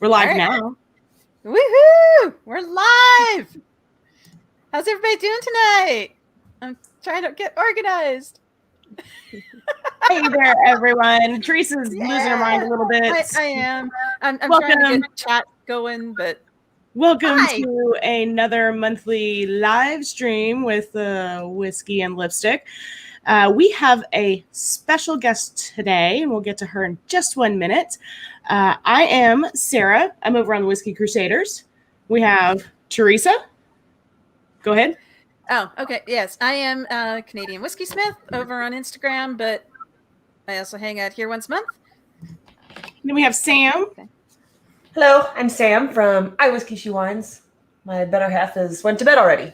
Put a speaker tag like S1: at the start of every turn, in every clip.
S1: We're live now.
S2: Woohoo! We're live! How's everybody doing tonight? I'm trying to get organized.
S1: Hey there, everyone. Teresa's losing her mind a little bit.
S2: I am. I'm trying to get chat going, but
S1: welcome to another monthly live stream with Whiskey and Lipstick. We have a special guest today, and we'll get to her in just 1 minute. I am Sarah. I'm over on the Whiskey Crusaders. We have Theresa. Go ahead.
S2: Oh, okay. Yes, I am Canadian Whiskey Smith over on Instagram, but I also hang out here once a month.
S1: Then we have Sam.
S3: Okay. Hello, I'm Sam from I Whiskey She Wines. My better half went to bed already,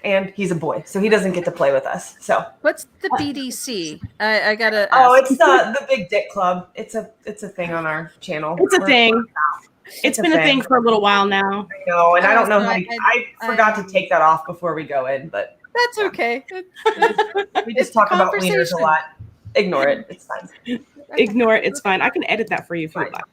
S3: and he's a boy, so he doesn't get to play with us. So
S2: what's the BDC? I gotta ask.
S3: Oh, it's the Big Dick Club. It's a thing on our channel.
S1: It's a thing. It's been a thing for a little while now.
S3: I know, and I don't know how I forgot to take that off before we go in, but
S2: that's okay.
S3: We just talk about wieners a lot. Ignore it. It's fine.
S1: Ignore it. It's fine. I can edit that for you if you like.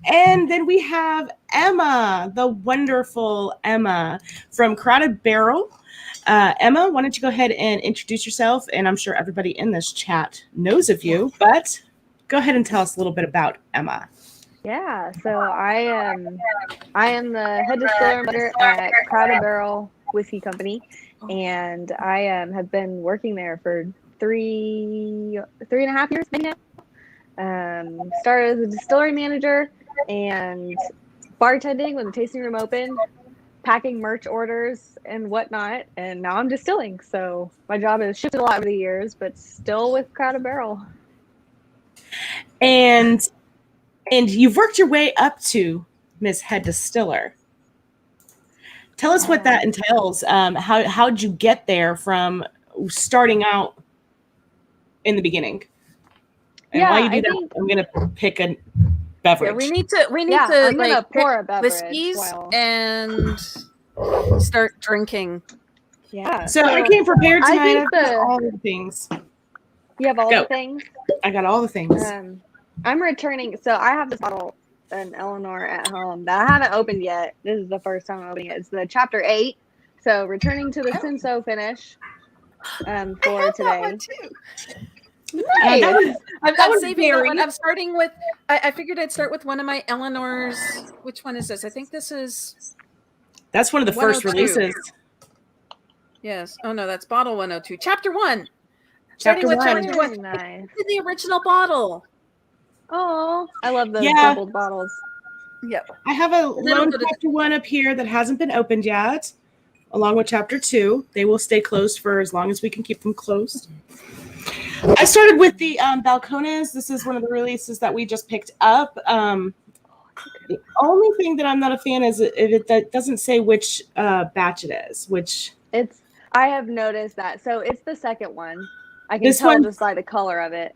S1: And then we have Emma, the wonderful Emma from Crowded Barrel. Emma, why don't you go ahead and introduce yourself? And I'm sure everybody in this chat knows of you, but go ahead and tell us a little bit about Emma.
S4: Yeah, so I am the head distiller manager at Crowded Barrel Whiskey Company, and I have been working there for three and a half years maybe now. Started as a distillery manager and bartending when the tasting room opened, packing merch orders and whatnot, and now I'm distilling. So my job has shifted a lot over the years, but still with Crowded Barrel.
S1: And you've worked your way up to Miss Head Distiller. Tell us what that entails. How'd you get there from starting out in the beginning? And while you do that, I'm gonna pick a beverage.
S2: Yeah, we need to
S4: I'm gonna pour a beverage
S2: whiskeys and start drinking.
S4: Yeah.
S1: So I came prepared tonight. I've got all the things.
S4: You have all the things?
S1: I got all the things.
S4: I'm returning. So I have this bottle, an Eleanor at home that I haven't opened yet. This is the first time I'm opening it. It's the Chapter 8. So returning to the Cinso finish for today.
S2: That one too. Nice. I'm saving that one. I'm starting with. I figured I'd start with one of my Eleanor's. Which one is this? I think this is.
S1: That's one of the first releases.
S2: Yes. Oh no, that's bottle 102. Chapter 1.
S1: Chapter 1.
S4: Chapter 1. Nice.
S2: The original bottle.
S4: Oh, I love those doubled bottles.
S2: Yep.
S1: I have a lone Chapter 1 up here that hasn't been opened yet, along with Chapter 2. They will stay closed for as long as we can keep them closed. I started with the Balcones. This is one of the releases that we just picked up. The only thing that I'm not a fan is that doesn't say which batch it is.
S4: I have noticed that. So it's the second one. I can tell just by the color of it.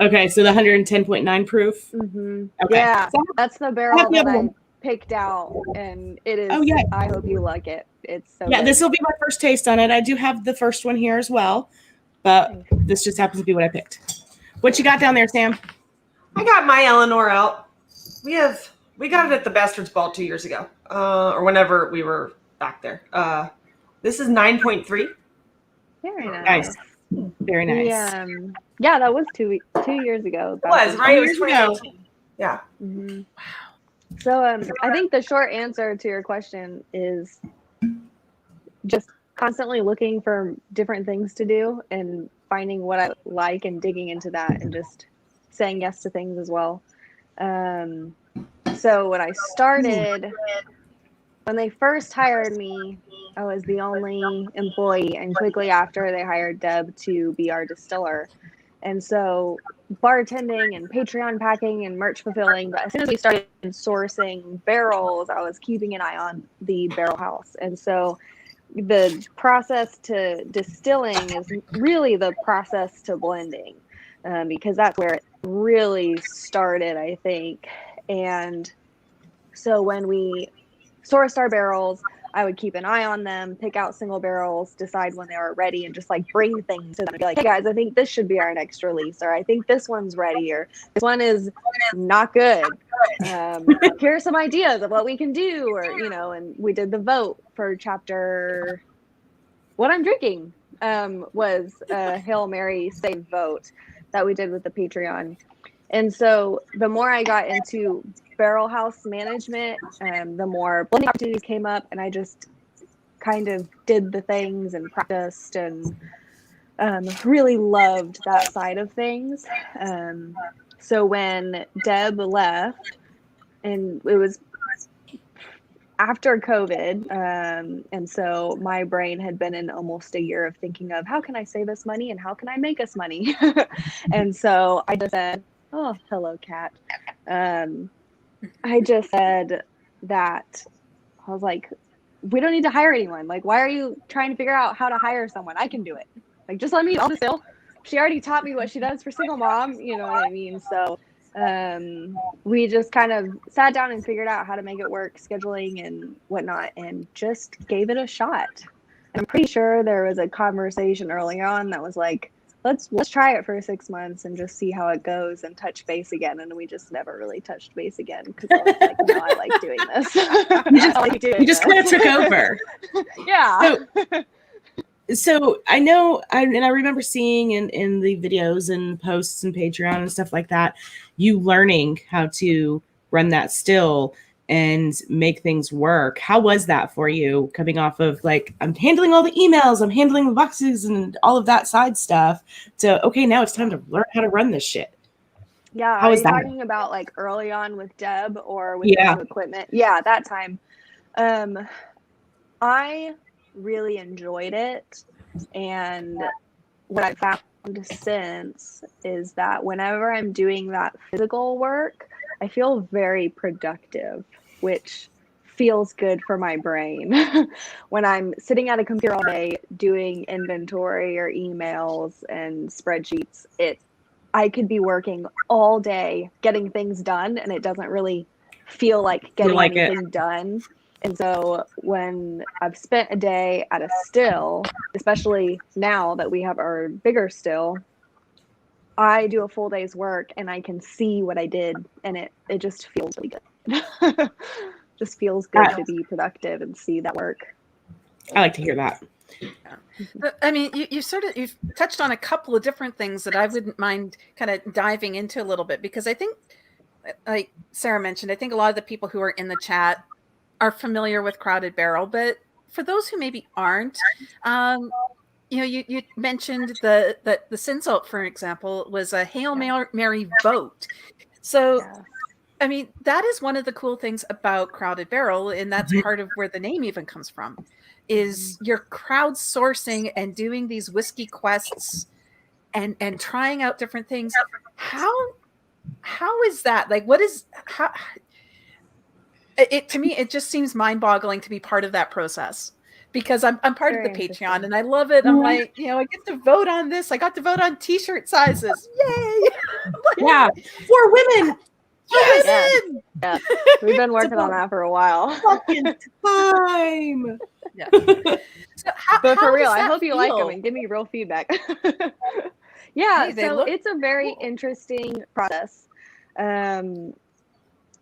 S1: Okay, so the 110.9 proof.
S4: Mm-hmm.
S1: Okay.
S4: Yeah, that's the barrel that I picked out, and it is.
S1: Oh yeah.
S4: I hope you like it. It's so.
S1: Yeah,
S4: good.
S1: this will be my first taste on it. I do have the first one here as well, but this just happens to be what I picked. What you got down there, Sam?
S3: I got my Eleanor out. We got it at the Bastards Ball 2 years ago, or whenever we were back there. This is 9.3.
S4: Very nice.
S1: Very nice.
S4: Yeah, that was 2 years ago.
S3: It was, right? It was 2018. Yeah.
S4: Mm-hmm. Wow. So I think the short answer to your question is just constantly looking for different things to do and finding what I like and digging into that and just saying yes to things as well. So when I started, when they first hired me, I was the only employee, and quickly after they hired Deb to be our distiller. And so bartending and Patreon packing and merch fulfilling, but as soon as we started sourcing barrels, I was keeping an eye on the barrel house. And so the process to distilling is really the process to blending, because that's where it really started, I think. And so when we sourced our barrels, I would keep an eye on them, pick out single barrels, decide when they were ready, and just like bring things to them and be like, hey guys, I think this should be our next release, or I think this one's ready, or this one is not good. Here are some ideas of what we can do, or, you know, and we did the vote for chapter What I'm Drinking was a Hail Mary save vote that we did with the Patreon. And so the more I got into barrel house management, the more blending opportunities came up, and I just kind of did the things and practiced and really loved that side of things. So when Deb left, and it was after COVID, and so my brain had been in almost a year of thinking of how can I save us money and how can I make us money? And so I just said, oh, hello, cat. I just said that I was like, we don't need to hire anyone. Like, why are you trying to figure out how to hire someone? I can do it. Like, just let me distill. She already taught me what she does for single mom. You know what I mean? So we just kind of sat down and figured out how to make it work, scheduling and whatnot, and just gave it a shot. And I'm pretty sure there was a conversation early on that was like, let's try it for 6 months and just see how it goes and touch base again. And we just never really touched base again because I was like, no, I like doing this.
S1: You just kind of took over.
S4: Yeah.
S1: So I know, and I remember seeing in the videos and posts and Patreon and stuff like that, you learning how to run that still and make things work. How was that for you, coming off of like, I'm handling all the emails, I'm handling the boxes and all of that side stuff, to, okay, now it's time to learn how to run this shit?
S4: Yeah.
S1: How
S4: Are
S1: was
S4: you
S1: that?
S4: talking about like early on with Deb or with
S1: Yeah.
S4: new equipment? Yeah, that time. I really enjoyed it. And what I found since is that whenever I'm doing that physical work, I feel very productive, which feels good for my brain. When I'm sitting at a computer all day doing inventory or emails and spreadsheets, I could be working all day getting things done, and it doesn't really feel like getting anything done. And so when I've spent a day at a still, especially now that we have our bigger still, I do a full day's work and I can see what I did, and it just feels really good. Just feels good to be productive and see that work.
S1: I like to hear that.
S2: Yeah. I mean, you've touched on a couple of different things that I wouldn't mind kind of diving into a little bit, because I think, like Sarah mentioned, I think a lot of the people who are in the chat are familiar with Crowded Barrel, but for those who maybe aren't, you know, you mentioned the Sinsult, for example, was a Hail Mary vote. So,
S4: Yeah.
S2: I mean, that is one of the cool things about Crowded Barrel, and that's part of where the name even comes from, is you're crowdsourcing and doing these whiskey quests and trying out different things. How is that? Like, what is how? It to me, it just seems mind-boggling to be part of that process, because I'm part of the Patreon and I love it. I'm like, you know, I get to vote on this. I got to vote on T-shirt sizes. Yay!
S1: Yeah, for women.
S2: Yes.
S4: Yeah. We've been working on that for a while.
S1: Fucking time.
S2: Yeah. So
S4: but for real, I
S2: that
S4: hope you like them
S2: feel?
S4: and give me real feedback. Yeah,
S2: Hey, they
S4: so
S2: look
S4: it's a very
S2: cool.
S4: interesting process.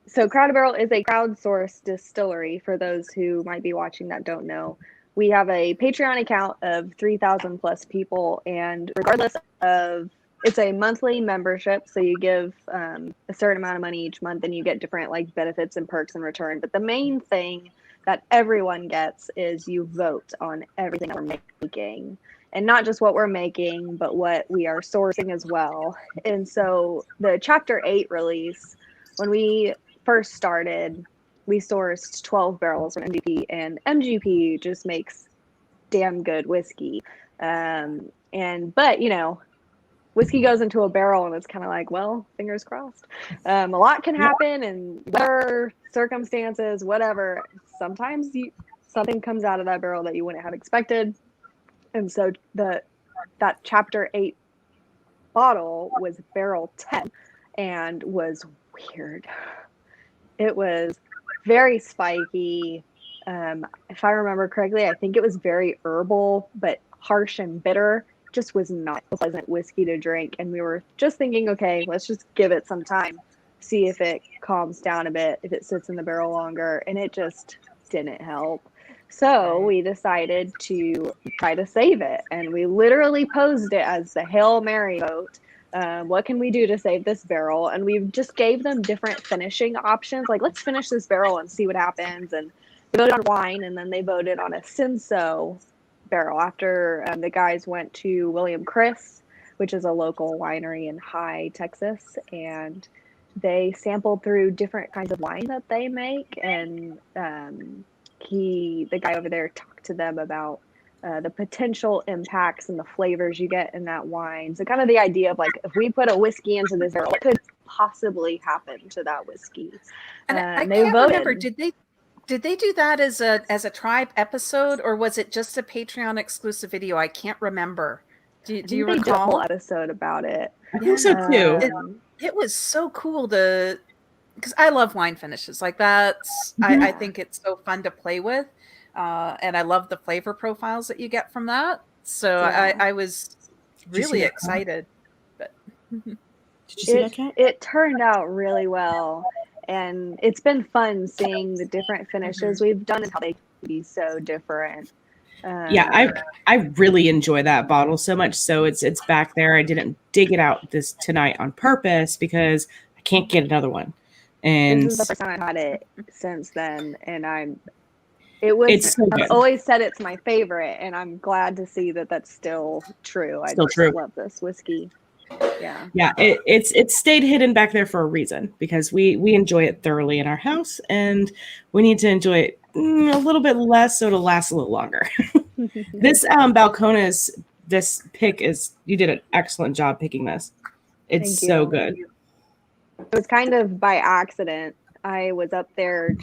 S4: So Crowded Barrel is a crowdsourced distillery, for those who might be watching that don't know. We have a Patreon account of 3,000 plus people, and regardless of, it's a monthly membership, so you give a certain amount of money each month and you get different like benefits and perks in return. But the main thing that everyone gets is you vote on everything that we're making. And not just what we're making, but what we are sourcing as well. And so the Chapter 8 release, when we first started, we sourced 12 barrels from MGP, and MGP just makes damn good whiskey. But, you know, whiskey goes into a barrel and it's kind of like, well, fingers crossed. A lot can happen, and whatever circumstances, whatever, sometimes something comes out of that barrel that you wouldn't have expected. And so that Chapter 8 bottle was barrel 10 and was weird. It was very spiky. If I remember correctly, I think it was very herbal, but harsh and bitter. Just was not a pleasant whiskey to drink. And we were just thinking, okay, let's just give it some time, see if it calms down a bit, if it sits in the barrel longer. And it just didn't help. So we decided to try to save it. And we literally posed it as the Hail Mary vote. What can we do to save this barrel? And we just gave them different finishing options. Like, let's finish this barrel and see what happens. And they voted on wine, and then they voted on a Cinso barrel after the guys went to William Chris, which is a local winery in High, Texas. And they sampled through different kinds of wine that they make. And the guy over there talked to them about the potential impacts and the flavors you get in that wine. So kind of the idea of like, if we put a whiskey into this barrel, what could possibly happen to that whiskey?
S2: And I can't remember, did they do that as a tribe episode, or was it just a Patreon exclusive video? I can't remember. Do you recall?
S4: They did a whole episode about it.
S1: I think so too.
S2: It was so cool because I love wine finishes. Like that's, I think it's so fun to play with. And I love the flavor profiles that you get from that. So I was really excited. But
S1: did you see that, Kat?
S4: It turned out really well. And it's been fun seeing the different finishes we've done and how they can be so different.
S1: I really enjoy that bottle so much. So it's back there. I didn't dig it out tonight on purpose because I can't get another one. And
S4: this is the first time I've had it since then, and I've always said it's my favorite, and I'm glad to see that that's still true. I love this whiskey. Yeah, it's stayed hidden back there for a reason, because we enjoy it thoroughly in our house, and we need to enjoy it a little bit less so it'll last a little longer. This Balcones, this pick you did an excellent job picking this. It's so good. It was kind of by accident. I was up there,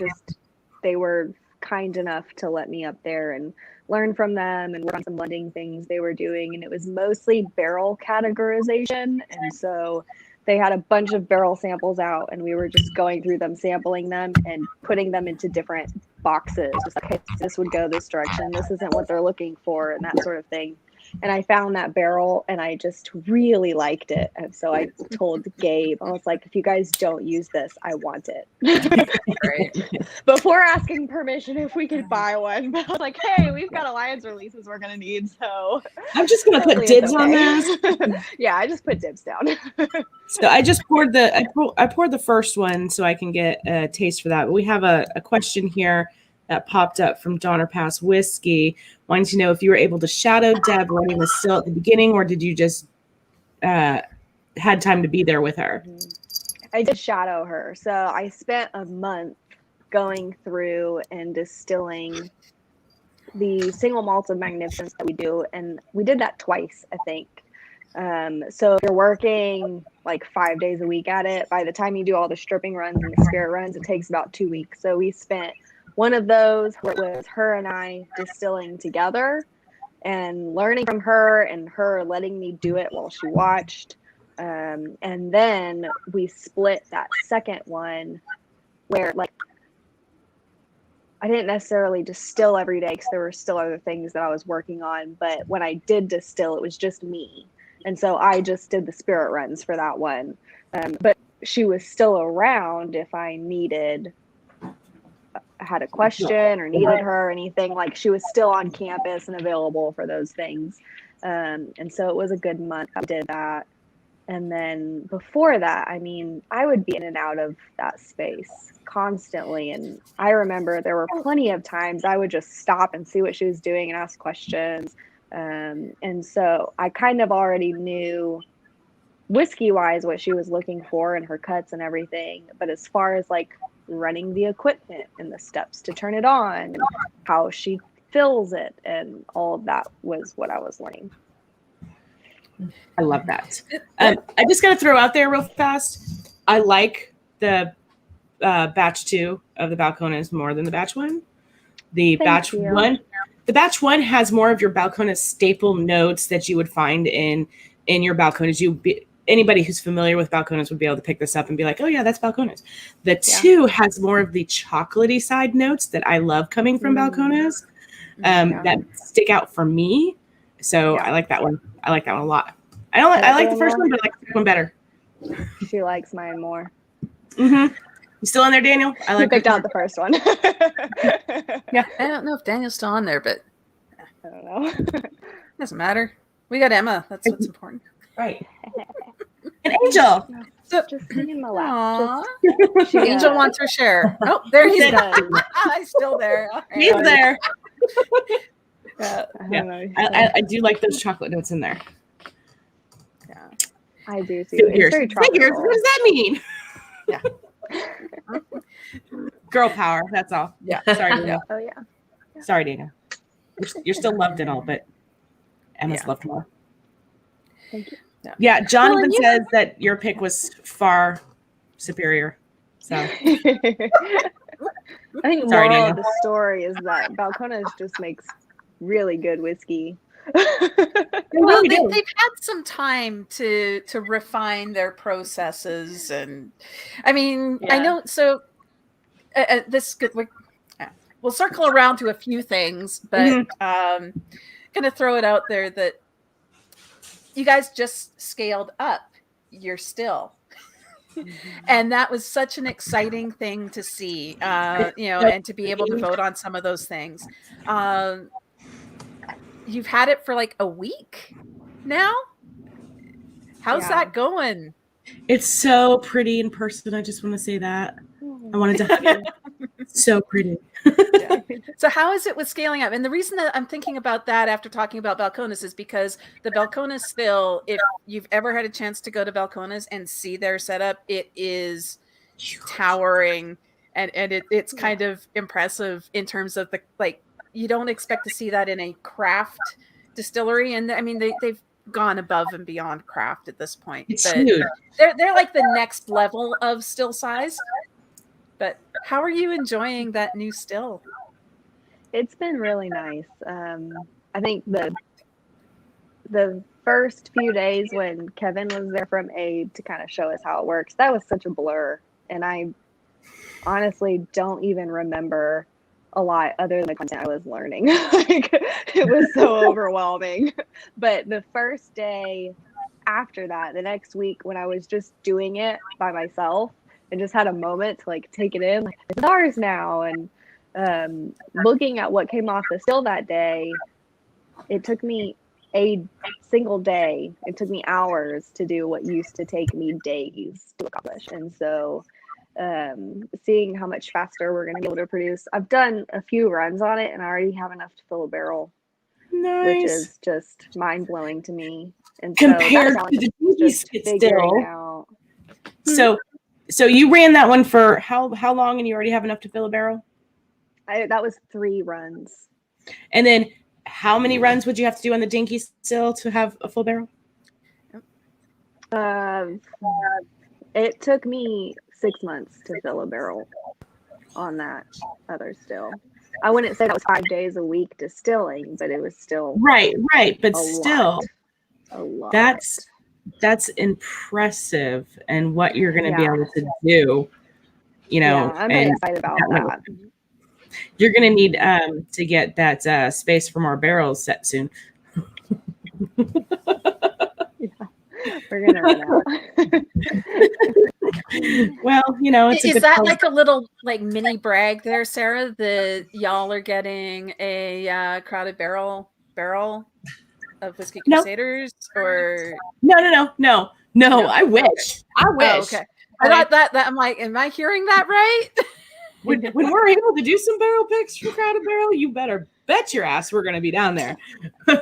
S4: they were kind enough to let me up there and learn from them and work on some blending things they were doing. And it was mostly barrel categorization. And so they had a bunch of barrel samples out, and we were just going through them, sampling them and putting them into different boxes. Just like, hey, this would go this direction. This isn't what they're looking for, and that sort of thing. And I found that barrel, and I just really liked it. And so I told Gabe, I was like, if you guys don't use this, I want it.
S2: Right.
S4: Before asking permission if we could buy one. But I was like, hey, we've got Alliance releases we're going to need. So
S1: I'm just going to put dibs on this.
S4: Yeah, I just put dibs down.
S1: So I just poured the first one so I can get a taste for that. But we have a question here that popped up from Donner Pass Whiskey, wanting to know if you were able to shadow Deb running the still at the beginning, or did you just had time to be there with her?
S4: I did shadow her. So I spent a month going through and distilling the single malts of magnificence that we do, and we did that twice, I think. So if you're working like 5 days a week at it, by the time you do all the stripping runs and the spirit runs, it takes about 2 weeks. So we spent one of those where it was her and I distilling together and learning from her, and her letting me do it while she watched. And then we split that second one where, like, I didn't necessarily distill every day because there were still other things that I was working on. But when I did distill, it was just me. And so I just did the spirit runs for that one. But she was still around if I had a question or needed her or anything. Like, she was still on campus and available for those things. And so it was a good month. I did that. And then before that, I mean, I would be in and out of that space constantly. And I remember there were plenty of times I would just stop and see what she was doing and ask questions. And so I kind of already knew whiskey-wise what she was looking for and her cuts and everything. But as far as like running the equipment and the steps to turn it on and how she fills it and all of that was what I was learning.
S1: I love that. I just got to throw out there real fast. I like the batch 2 of the Balcones more than the batch 1. The batch 1 has more of your Balcones staple notes that you would find in your Balcones. anybody who's familiar with Balcones would be able to pick this up and be like, oh yeah, that's Balcones. The 2 has more of the chocolatey side notes that I love coming from Balcones that stick out for me. So I like that one. I like that one a lot. I like the first one, but I like the second one better.
S4: She likes mine more.
S1: Mm-hmm. You still in there, Daniel? I like
S4: picked out the first one.
S2: Yeah, I don't know if Daniel's still on there, but
S4: I don't know.
S2: Doesn't matter. We got Emma. That's what's important.
S1: Right. And Angel.
S4: So, just sitting in my lap.
S2: Angel wants her share. Oh, there he's He's still there. Right.
S1: He's there.
S4: I
S1: do like those chocolate notes in there.
S4: Yeah, I do too.
S1: Figures. What does that mean?
S2: Yeah.
S1: Girl power. That's all.
S2: Yeah.
S1: Sorry, Daniel.
S4: Oh yeah.
S1: Sorry, Daniel. You're still loved and all, but Emma's loved more.
S4: Thank you.
S1: Yeah, Jonathan says that your pick was far superior. So
S4: I think
S1: Sorry,
S4: moral
S1: Daniel.
S4: of the story is that Balcones just makes really good whiskey.
S2: Well, they've had some time to refine their processes, and I mean, I know. So we'll circle around to a few things, but gonna throw it out there that you guys just scaled up your still. And that was such an exciting thing to see, and to be able to vote on some of those things. You've had it for like a week now. How's that going?
S1: It's so pretty in person. I just want to say that. I wanted to hug you. So pretty.
S2: So how is it with scaling up? And the reason that I'm thinking about that after talking about Balcones is because the Balcones still, if you've ever had a chance to go to Balcones and see their setup, it is towering, and it's kind of impressive in terms of the, like, you don't expect to see that in a craft distillery. And I mean, they've gone above and beyond craft at this point.
S1: It's huge.
S2: They're like the next level of still size. But how are you enjoying that new still?
S4: It's been really nice. I think the first few days when Kevin was there from Abe to kind of show us how it works, that was such a blur. And I honestly don't even remember a lot other than the content I was learning. Like, it was so overwhelming. But the first day after that, the next week when I was just doing it by myself and just had a moment to like take it in, like, it's ours now. And looking at what came off the still that day, it took me a single day. It took me hours to do what used to take me days to accomplish. And so seeing how much faster we're going to be able to produce. I've done a few runs on it and I already have enough to fill a barrel.
S1: Nice.
S4: Which is just mind-blowing to me. And
S1: compared
S4: so
S1: to the just
S4: figuring out.
S1: So you ran that one for how long, and you already have enough to fill a barrel?
S4: That was 3 runs.
S1: And then how many runs would you have to do on the dinky still to have a full barrel?
S4: It took me 6 months to fill a barrel on that other still. I wouldn't say that was 5 days a week distilling, but it was still
S1: right. But still,
S4: a lot.
S1: That's impressive, and what you're going to be able to do.
S4: I'm really excited about that.
S1: You're going to need to get that space for more barrels set soon.
S4: We're gonna run out.
S1: Well, it's
S2: is that like a little like mini brag there, Sarah? That y'all are getting a crowded barrel of Whiskey Crusaders, or
S1: no. I wish.
S2: Oh, okay. I thought that I'm like, am I hearing that right?
S1: when we're able to do some barrel picks for crowded barrel, you better bet your ass we're going to be down there.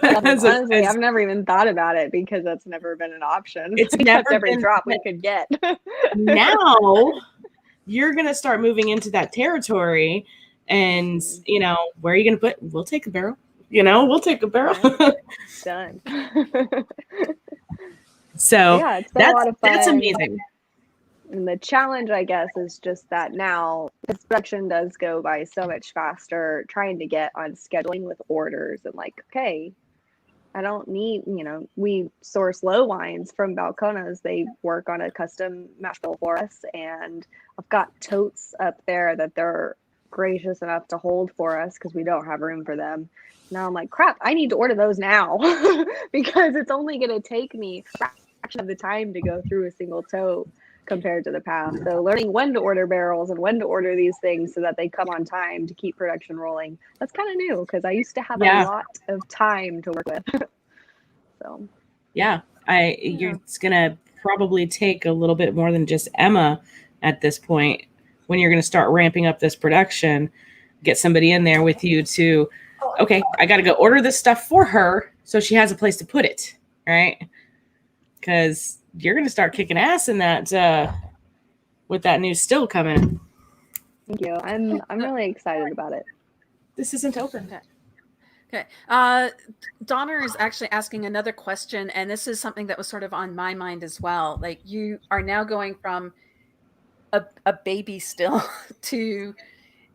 S4: Honestly, I've never even thought about it because that's never been an option.
S1: It's never
S4: every
S1: been,
S4: drop we could get.
S1: Now you're going to start moving into that territory, and where are you going to put? We'll take a barrel. We'll take a barrel.
S4: Done.
S1: So
S4: yeah, it's been a lot of fun.
S1: That's amazing.
S4: And the challenge, I guess, is just that now this production does go by so much faster, trying to get on scheduling with orders and like, okay, I don't need, we source low wines from Balcones. They work on a custom mash bill for us. And I've got totes up there that they're gracious enough to hold for us because we don't have room for them. Now I'm like, crap, I need to order those now because it's only going to take me a fraction of the time to go through a single tote compared to the past. So learning when to order barrels and when to order these things so that they come on time to keep production rolling. That's kind of new because I used to have a lot of time to work with. So
S1: it's gonna probably take a little bit more than just Emma at this point when you're gonna start ramping up this production. Get somebody in there with you to, okay, I gotta go order this stuff for her so she has a place to put it, right? Because you're going to start kicking ass in that with that new still coming.
S4: Thank you. I'm really excited about it.
S1: This isn't open.
S2: Okay. Donna is actually asking another question, and this is something that was sort of on my mind as well. Like, you are now going from a baby still to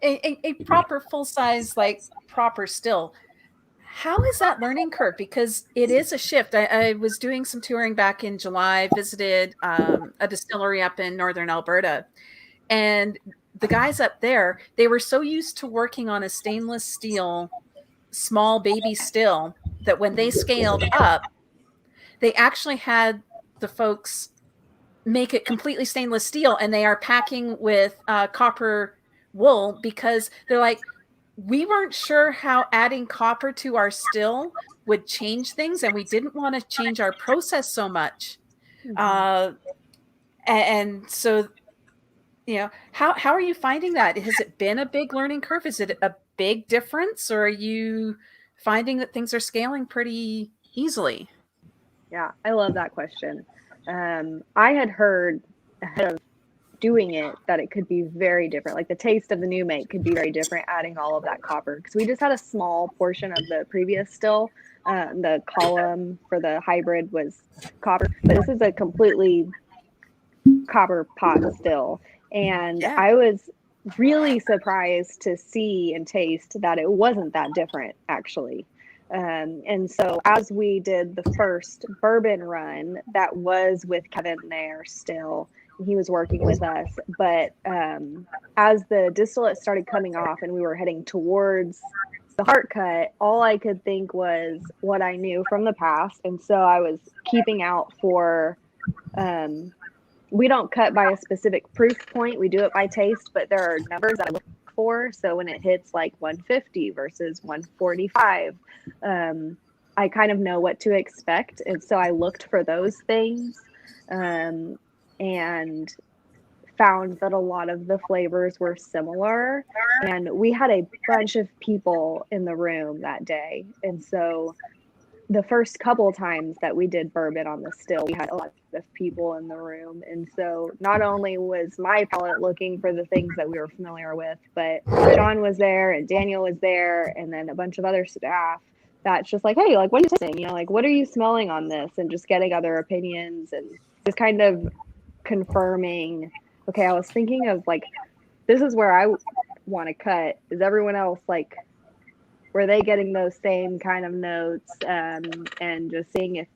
S2: a proper full size, like proper still. How is that learning curve? Because it is a shift. I was doing some touring back in July, visited a distillery up in northern Alberta. And the guys up there, they were so used to working on a stainless steel, small baby still that when they scaled up, they actually had the folks make it completely stainless steel, and they are packing with copper wool because they're like, we weren't sure how adding copper to our still would change things, and we didn't want to change our process so much. And so, how are you finding that? Has it been a big learning curve? Is it a big difference, or are you finding that things are scaling pretty easily?
S4: Yeah, I love that question. I had heard ahead of doing it that it could be very different. Like the taste of the new make could be very different adding all of that copper, because we just had a small portion of the previous still. The column for the hybrid was copper, but this is a completely copper pot still. And I was really surprised to see and taste that it wasn't that different, actually. And so as we did the first bourbon run, that was with Kevin there still, he was working with us, but as the distillate started coming off and we were heading towards the heart cut, all I could think was what I knew from the past. And so I was keeping out for, we don't cut by a specific proof point, we do it by taste, but there are numbers that I look for. So when it hits like 150 versus 145, I kind of know what to expect. And so I looked for those things. And found that a lot of the flavors were similar, and we had a bunch of people in the room that day. And so the first couple times that we did bourbon on the still, we had a lot of people in the room. And so not only was my palate looking for the things that we were familiar with, but John was there and Daniel was there, and then a bunch of other staff that's just like, hey, like, what are you tasting? Like, what are you smelling on this? And just getting other opinions and just kind of confirming, okay, I was thinking of like, this is where I want to cut. Is everyone else like, were they getting those same kind of notes? And just seeing if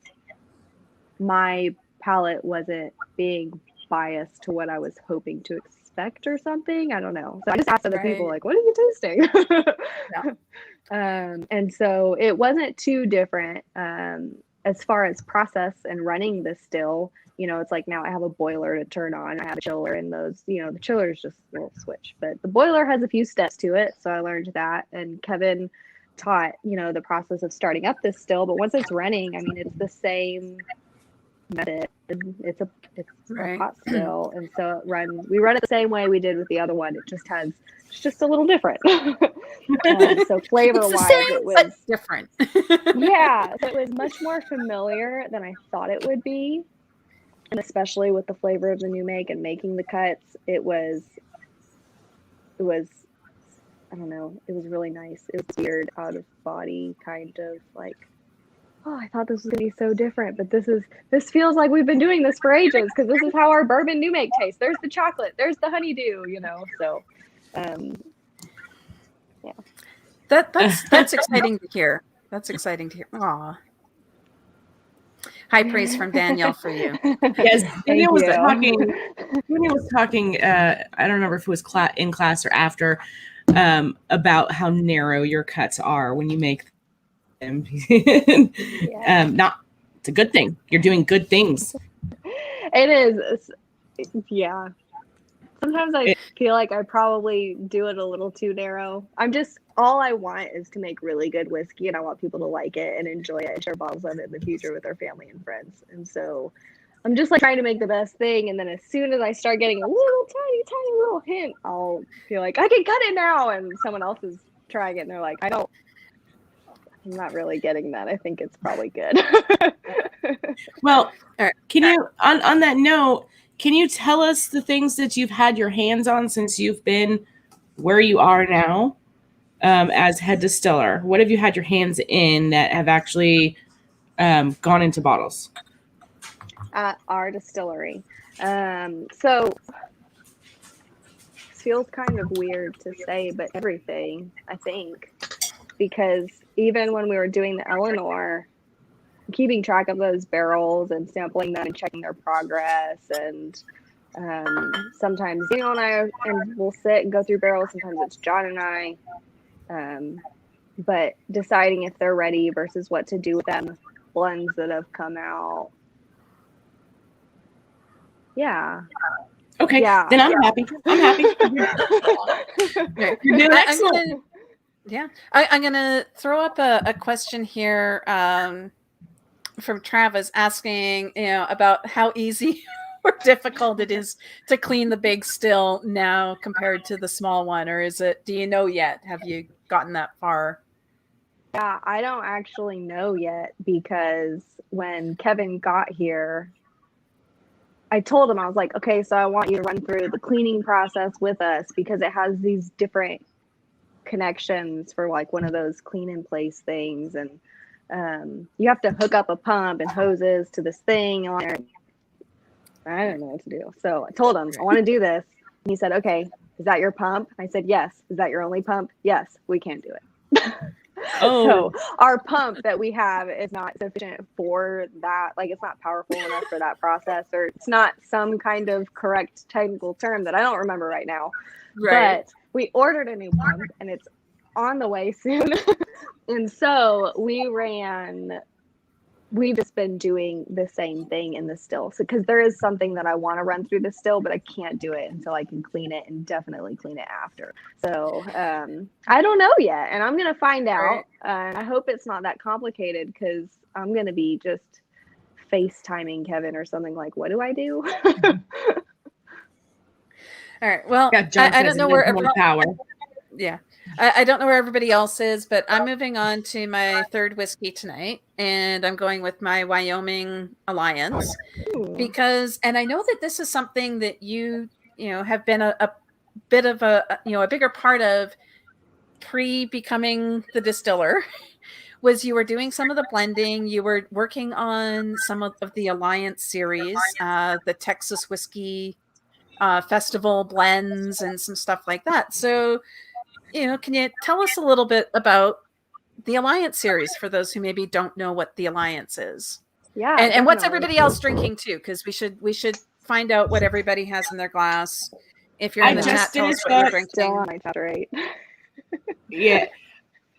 S4: my palate wasn't being biased to what I was hoping to expect or something. I don't know. So I just asked other people, like, what are you tasting? And so it wasn't too different as far as process and running the still. It's like now I have a boiler to turn on. I have a chiller, and those, the chiller is just a little switch, but the boiler has a few steps to it. So I learned that, and Kevin taught, the process of starting up this still. But once it's running, I mean, it's the same method. It's a pot still, and so we run it the same way we did with the other one. It's just a little different. So flavor wise, it was
S2: different.
S4: Yeah, so it was much more familiar than I thought it would be. And especially with the flavor of the new make and making the cuts, it was, I don't know, it was really nice. It was weird, out of body kind of like, oh, I thought this was gonna be so different, but this feels like we've been doing this for ages, because this is how our bourbon new make tastes. There's the chocolate, there's the honeydew, so yeah.
S2: That's exciting to hear. That's exciting to hear. Aw. High praise from Danielle for you.
S1: Yes, Danielle was
S4: you.
S1: talking. Danielle was talking. I don't remember if it was in class or after, about how narrow your cuts are when you make them. Not. It's a good thing. You're doing good things.
S4: It is. Yeah. Sometimes I feel like I probably do it a little too narrow. All I want is to make really good whiskey, and I want people to like it and enjoy it and share bottles of it in the future with their family and friends. And so I'm just like trying to make the best thing. And then as soon as I start getting a little tiny little hint, I'll feel like I can cut it now. And someone else is trying it and they're like, I'm not really getting that. I think it's probably good.
S1: Well,
S2: All right.
S1: can you, on that note, can you tell us the things that you've had your hands on since you've been where you are now, as head distiller? What have you had your hands in that have actually gone into bottles?
S4: At our distillery. So this feels kind of weird to say, but everything, I think, because even when we were doing the Eleanor, keeping track of those barrels and sampling them and checking their progress, and sometimes Daniel and I will sit and go through barrels. Sometimes it's John and I, but deciding if they're ready versus what to do with them, blends that have come out. Yeah.
S1: Okay.
S4: Yeah.
S1: Then I'm happy. I'm happy. You're doing excellent.
S2: I'm gonna throw up a question here from Travis asking, about how easy or difficult it is to clean the big still now compared to the small one, or do you know yet? Have you gotten that far?
S4: Yeah, I don't actually know yet, because when Kevin got here, I told him, I was like, okay, so I want you to run through the cleaning process with us, because it has these different connections for like one of those clean in place things. And you have to hook up a pump and hoses to this thing. And I don't know what to do. So I told him, I want to do this. And he said, okay, is that your pump? I said, yes. Is that your only pump? Yes, we can't do it.
S1: Oh.
S4: So our pump that we have is not sufficient for that. Like, it's not powerful enough for that process, or it's not some kind of correct technical term that I don't remember right now.
S2: Right.
S4: But we ordered a new pump and it's on the way soon. And so we've just been doing the same thing in the still. So, because there is something that I want to run through the still, but I can't do it until I can clean it, and definitely clean it after. So I don't know yet, and I'm going to find out. And I hope it's not that complicated, because I'm going to be just FaceTiming Kevin or something like, what do I do?
S2: All right. Well, I don't know where
S1: power.
S2: Yeah. I don't know where everybody else is, but I'm moving on to my third whiskey tonight, and I'm going with my Wyoming Alliance. Because, and I know that this is something that you have been a bit of a bigger part of pre-becoming the distiller, was you were doing some of the blending, you were working on some of the Alliance series, the Texas Whiskey Festival blends and some stuff like that. So, can you tell us a little bit about the Alliance series for those who maybe don't know what the Alliance is?
S4: Yeah.
S2: And what's everybody else drinking too? Because we should find out what everybody has in their glass. If you're in the chat, tell us what you're drinking.
S4: Still on my chapter 8.
S1: Yeah.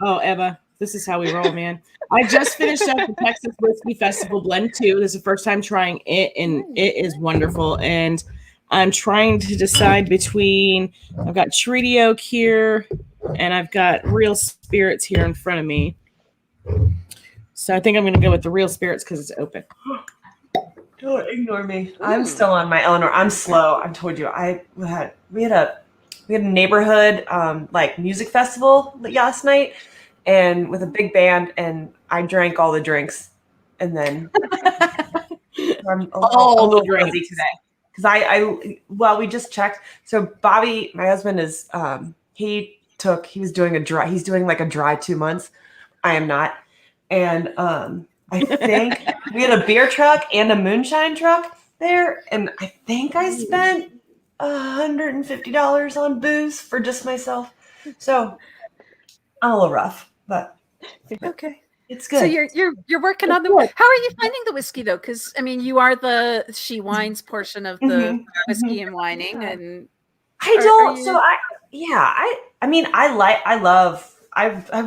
S1: Oh, Eva, this is how we roll, man. I just finished up the Texas Whiskey Festival Blend 2. This is the first time trying it, and it is wonderful. And I'm trying to decide between, I've got Treaty Oak here, and I've got Real Spirits here in front of me. So I think I'm going to go with the Real Spirits because it's open.
S3: Don't ignore me. I'm still on my Eleanor. I'm slow. I told you. We had a neighborhood like music festival last night, and with a big band, and I drank all the drinks, and then I'm all the drinks today. Because we just checked. So Bobby, my husband, is he's doing like a dry 2 months. I am not. And I think we had a beer truck and a moonshine truck there. And I think I spent $150 on booze for just myself. So I'm a little rough, but
S2: okay.
S3: It's good.
S2: So you're working on the. How are you finding the whiskey though? Because I mean, you are the She Wines portion of the whiskey and wining, and
S3: I've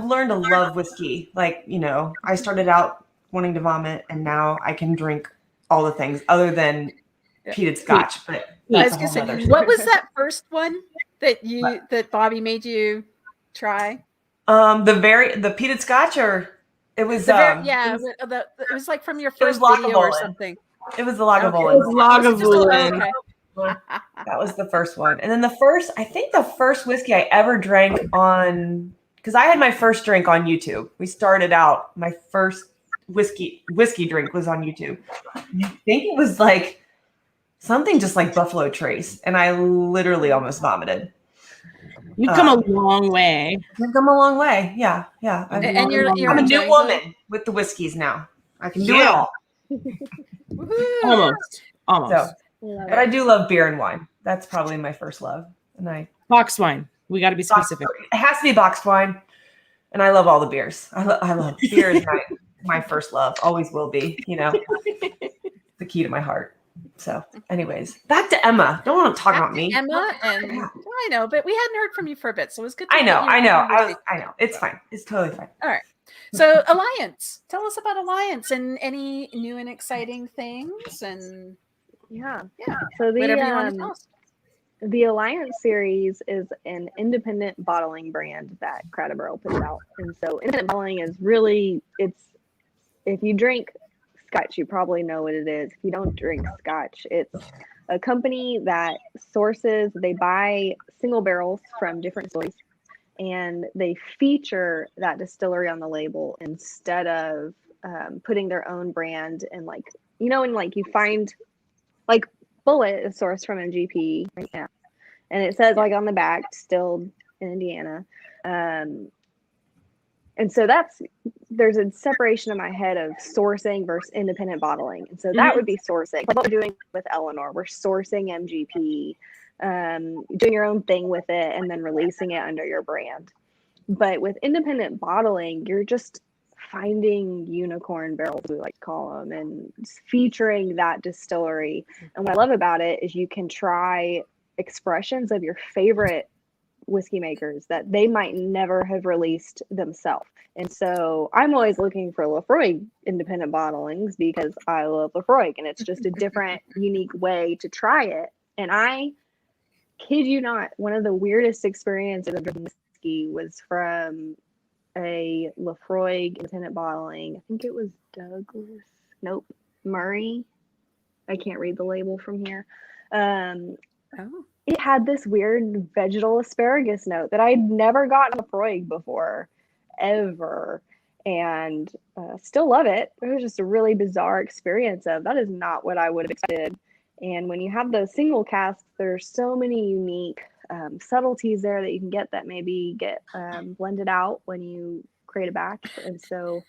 S3: learned to love whiskey. Like, I started out wanting to vomit, and now I can drink all the things other than peated scotch. But that's a whole other story.
S2: What was that first one that Bobby made you try?
S3: The peated scotch, or it was
S2: it was like from your first video or something.
S3: It was the Lagavulin.
S1: It was Lagavulin.
S3: That was the first one. And then the first whiskey I ever drank on, because I had my first drink on YouTube. We started out, my first whiskey drink was on YouTube. I think it was like something just like Buffalo Trace. And I literally almost vomited.
S1: You've come a long way.
S3: I've come a long way. Yeah.
S2: And you're
S3: I'm a new woman with the whiskeys now. I can do it all.
S1: Almost.
S3: So, but I do love beer and wine. That's probably my first love. And
S1: boxed wine. We got to be specific.
S3: It has to be boxed wine. And I love all the beers. I love beer is my first love. Always will be. The key to my heart. So, anyways, back to Emma. Don't want to talk about me.
S2: Emma, and I know, but we hadn't heard from you for a bit, so it was good.
S3: I know. It's fine. It's totally fine.
S2: All right. So, Alliance. Tell us about Alliance and any new and exciting things, and
S4: yeah.
S2: So whatever you want to tell us.
S4: The Alliance series is an independent bottling brand that Crowder Barrel puts out, and so independent bottling is really if you drink Scotch, you probably know what it is. If you don't drink Scotch, it's a company that they buy single barrels from different distilleries, and they feature that distillery on the label instead of putting their own brand. And you find like Bullet is sourced from MGP right now, and it says like on the back, distilled in Indiana. And so there's a separation in my head of sourcing versus independent bottling. And so that would be sourcing. Like what we're doing with Eleanor, we're sourcing MGP, doing your own thing with it, and then releasing it under your brand. But with independent bottling, you're just finding unicorn barrels, we like to call them, and featuring that distillery. And what I love about it is you can try expressions of your favorite whiskey makers that they might never have released themselves. And so I'm always looking for Lafroig independent bottlings because I love Lafroig, and it's just a different, unique way to try it. And I kid you not, one of the weirdest experiences of drinking whiskey was from a Lafroig independent bottling. I think it was Murray. I can't read the label from here. It had this weird vegetal asparagus note that I'd never gotten a Lafroig before, ever. And still love it. It was just a really bizarre experience that is not what I would have expected. And when you have those single casks, there's so many unique subtleties there that you can get that maybe get blended out when you create a batch. And so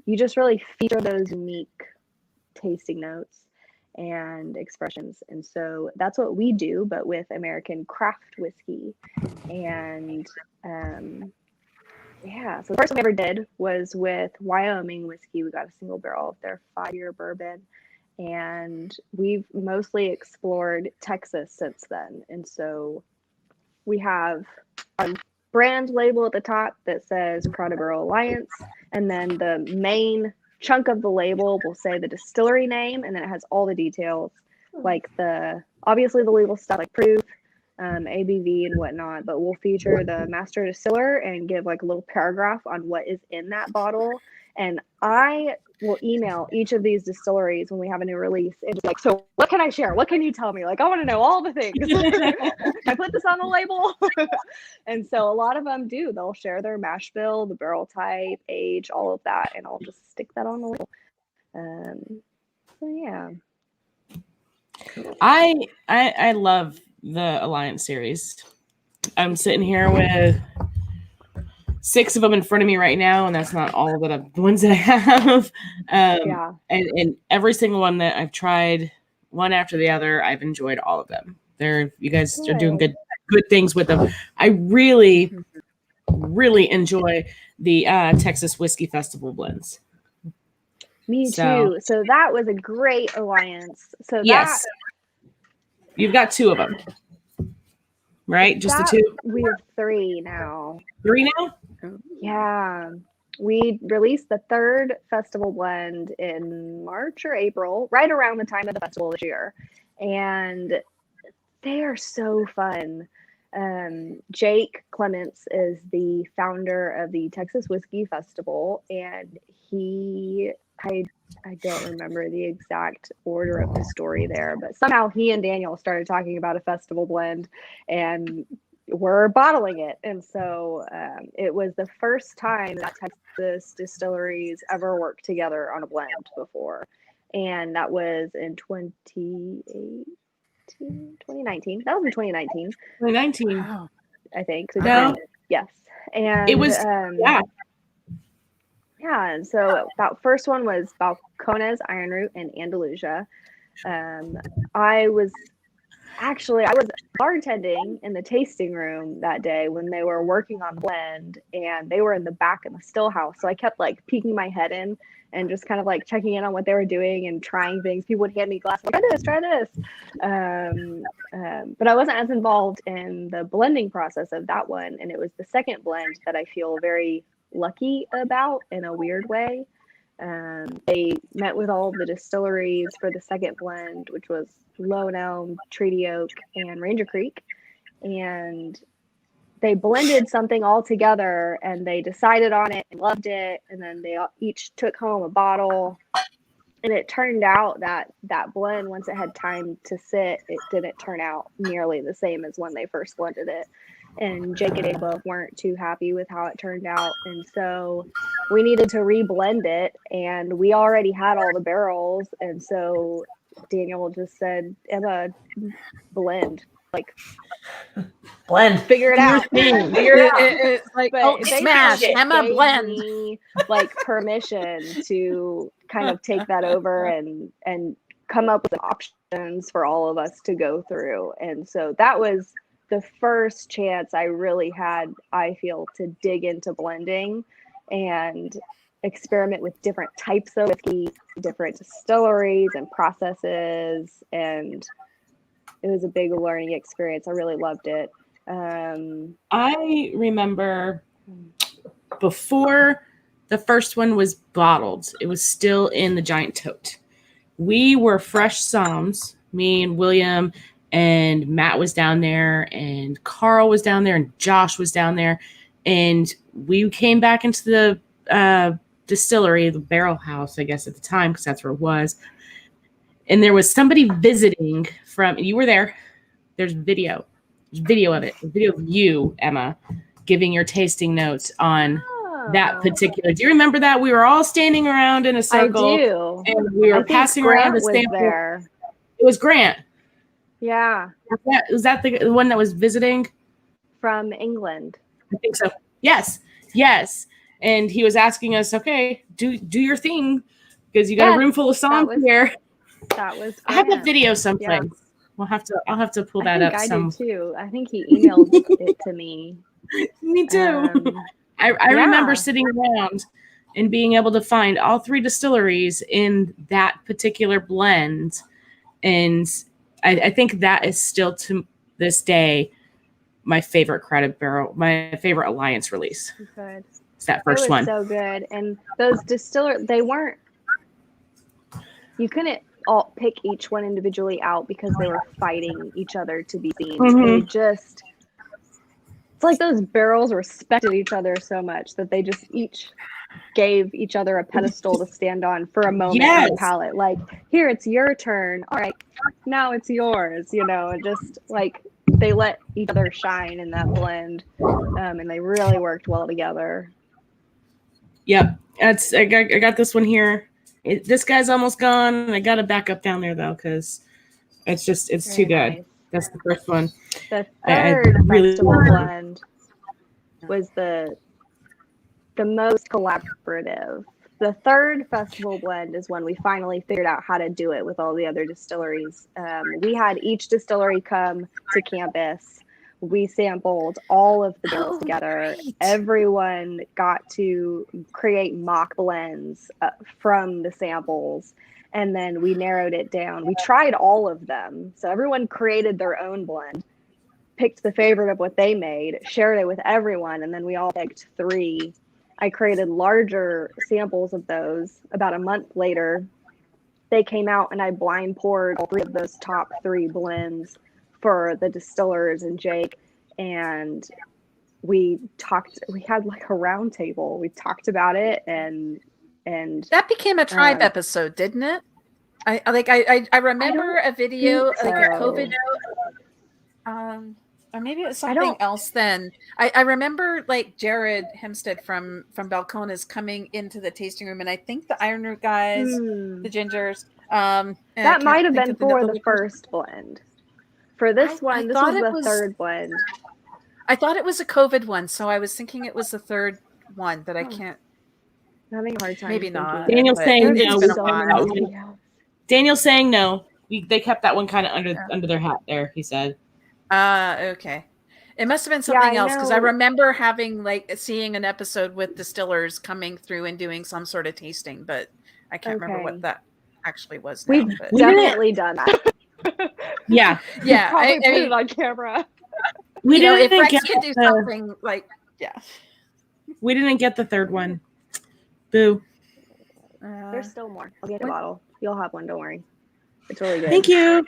S4: you just really feature those unique tasting notes and expressions. And so that's what we do, but with American craft whiskey. And so the first one we ever did was with Wyoming whiskey. We got a single barrel of their 5-year bourbon, and we've mostly explored Texas since then. And so we have a brand label at the top that says Crowder Barrel Alliance, and then the main chunk of the label will say the distillery name, and then it has all the details, like obviously the legal stuff like proof, ABV and whatnot, but we'll feature the master distiller and give like a little paragraph on what is in that bottle. And I will email each of these distilleries when we have a new release. It's like, so what can I share? What can you tell me? Like, I want to know all the things. I put this on the label. And so a lot of them do. They'll share their mash bill, the barrel type, age, all of that. And I'll just stick that on the label. So yeah.
S1: I love the Alliance series. I'm sitting here with 6 of them in front of me right now, and that's not all the ones that I have. And every single one that I've tried, one after the other, I've enjoyed all of them. You guys are doing good things with them. I really really enjoy the Texas Whiskey Festival blends.
S4: Me too. So that was a great alliance. So
S1: yes, you've got 2 of them, right? Just the 2?
S4: We have 3 now.
S1: 3 now?
S4: Yeah. We released the 3rd festival blend in March or April, right around the time of the festival this year. And they are so fun. Jake Clements is the founder of the Texas Whiskey Festival, and I don't remember the exact order of the story there, but somehow he and Daniel started talking about a festival blend, and we're bottling it. And so it was the first time that Texas distilleries ever worked together on a blend before, and that was in 2019. That was in 2019.
S1: 2019.
S2: Wow.
S4: I think. So
S1: No.
S4: yes. And
S1: It was,
S4: yeah. And so that first one was Balcones, Iron Root, and Andalusia. I was bartending in the tasting room that day when they were working on the blend, and they were in the back of the still house. So I kept like peeking my head in and just kind of like checking in on what they were doing and trying things. People would hand me glasses, like, try this. But I wasn't as involved in the blending process of that one. And it was the second blend that I feel very lucky about in a weird way. They met with all the distilleries for the second blend, which was Lone Elm, Treaty Oak, and Ranger Creek. And they blended something all together, and they decided on it and loved it. And then they each took home a bottle. And it turned out that that blend, once it had time to sit, it didn't turn out nearly the same as when they first blended it. And Jake and Dave both weren't too happy with how it turned out. And so we needed to reblend it. And we already had all the barrels. And so Daniel just said, Emma, blend. Like,
S3: blend.
S4: Figure it out. Figure it out.
S2: It's like,
S4: But
S2: oh,
S4: they
S2: smash,
S4: gave
S2: Emma, blend.
S4: me, like, permission to kind of take that over and come up with options for all of us to go through. And so that was the first chance I really had, I feel, to dig into blending and experiment with different types of whiskey, different distilleries and processes. And it was a big learning experience. I really loved it.
S1: I remember before the first one was bottled, it was still in the giant tote. We were fresh somms, me and William, and Matt was down there, and Carl was down there, and Josh was down there. And we came back into the distillery, the barrel house, I guess at the time, because that's where it was. And there was somebody visiting from, you were there. There's video. There's video of it. A video of you, Emma, giving your tasting notes on that particular. Do you remember that? We were all standing around in a circle.
S4: I do.
S1: And we were passing around the sample.
S4: There.
S1: It was Grant.
S4: Yeah.
S1: Was that the one that was visiting?
S4: From England.
S1: I think so. Yes. And he was asking us, okay, do your thing, because you got a room full of songs here.
S4: That was Grant.
S1: I have that video someplace. Yeah. I'll have to pull that up.
S4: I do too. I think he emailed it to me.
S1: Me too. I remember sitting around and being able to find all 3 distilleries in that particular blend. And I think that is still to this day my favorite credit barrel, my favorite Alliance release.
S4: Good.
S1: It's that first one.
S4: So good. And those distillers, you couldn't all pick each one individually out because they were fighting each other to be seen.
S1: Mm-hmm.
S4: It's like those barrels respected each other so much that they just each gave each other a pedestal to stand on for a moment on the palate. Like, here, it's your turn. All right, now it's yours. Just like they let each other shine in that blend, and they really worked well together.
S1: Yep, I got this one here. This guy's almost gone. I got to back up down there though, because it's too good. Nice. That's the first one.
S4: The third festival blend was the most collaborative. The third festival blend is when we finally figured out how to do it with all the other distilleries. We had each distillery come to campus. We sampled all of the blends
S2: Oh,
S4: together.
S2: right.
S4: Everyone got to create mock blends from the samples, and then we narrowed it down. We tried all of them. So everyone created their own blend, picked the favorite of what they made, shared it with everyone, and then we all picked 3. I created larger samples of those. About a month later, they came out, and I blind poured all 3 of those top 3 blends for the distillers and Jake, and we had like a round table. We talked about it, and
S2: That became a tribe episode, didn't it? I remember a video, like a COVID, or maybe it was something else then. I remember like Jared Hempstead from Balcones coming into the tasting room, and I think the Iron Root guys, the Gingers,
S4: that might have been for the first blend. For this one, this was the third blend.
S2: I thought it was a COVID one, so I was thinking it was the third one, but I can't.
S4: I'm having a hard time.
S2: Maybe not.
S1: Daniel's saying
S4: no.
S1: Daniel's saying no. They kept that one kind of under their hat there, he said.
S2: Okay. It must have been something else, because I remember seeing an episode with distillers coming through and doing some sort of tasting, but I can't remember what that actually was.
S4: We've definitely done that.
S1: Yeah.
S2: Yeah.
S4: I put it on camera.
S2: We didn't if Rex could do something
S1: we didn't get the third one. Boo.
S4: There's still more. I'll get a bottle. You'll have one. Don't worry. It's really good.
S1: Thank you.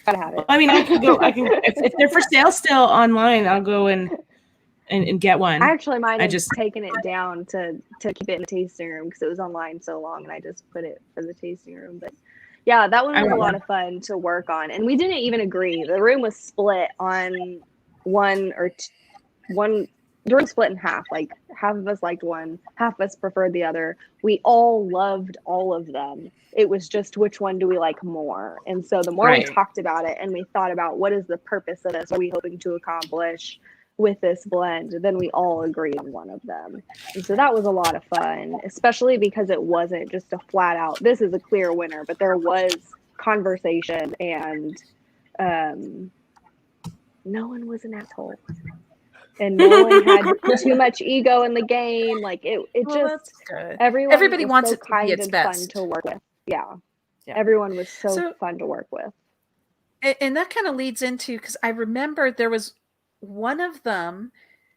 S4: Gotta have it.
S1: I mean, I can if they're for sale still online, I'll go and get one.
S4: I actually might have just taken it down to keep it in the tasting room because it was online so long, and I just put it for the tasting room. But yeah, that one was a lot of fun to work on, and we didn't even agree. The room was split on one. The room split in half. Like half of us liked one, half of us preferred the other. We all loved all of them. It was just which one do we like more? And so the more we talked about it and we thought about what is the purpose of this, what are we hoping to accomplish with this blend, then we all agreed on one of them. And so that was a lot of fun, especially because it wasn't just a flat out, this is a clear winner, but there was conversation and no one was an asshole. And no one had too much ego in the game. Like it just everybody wants it to be its best. Fun to work with. Yeah. Everyone was so fun to work with.
S2: And that kind of leads into, because I remember there was one of them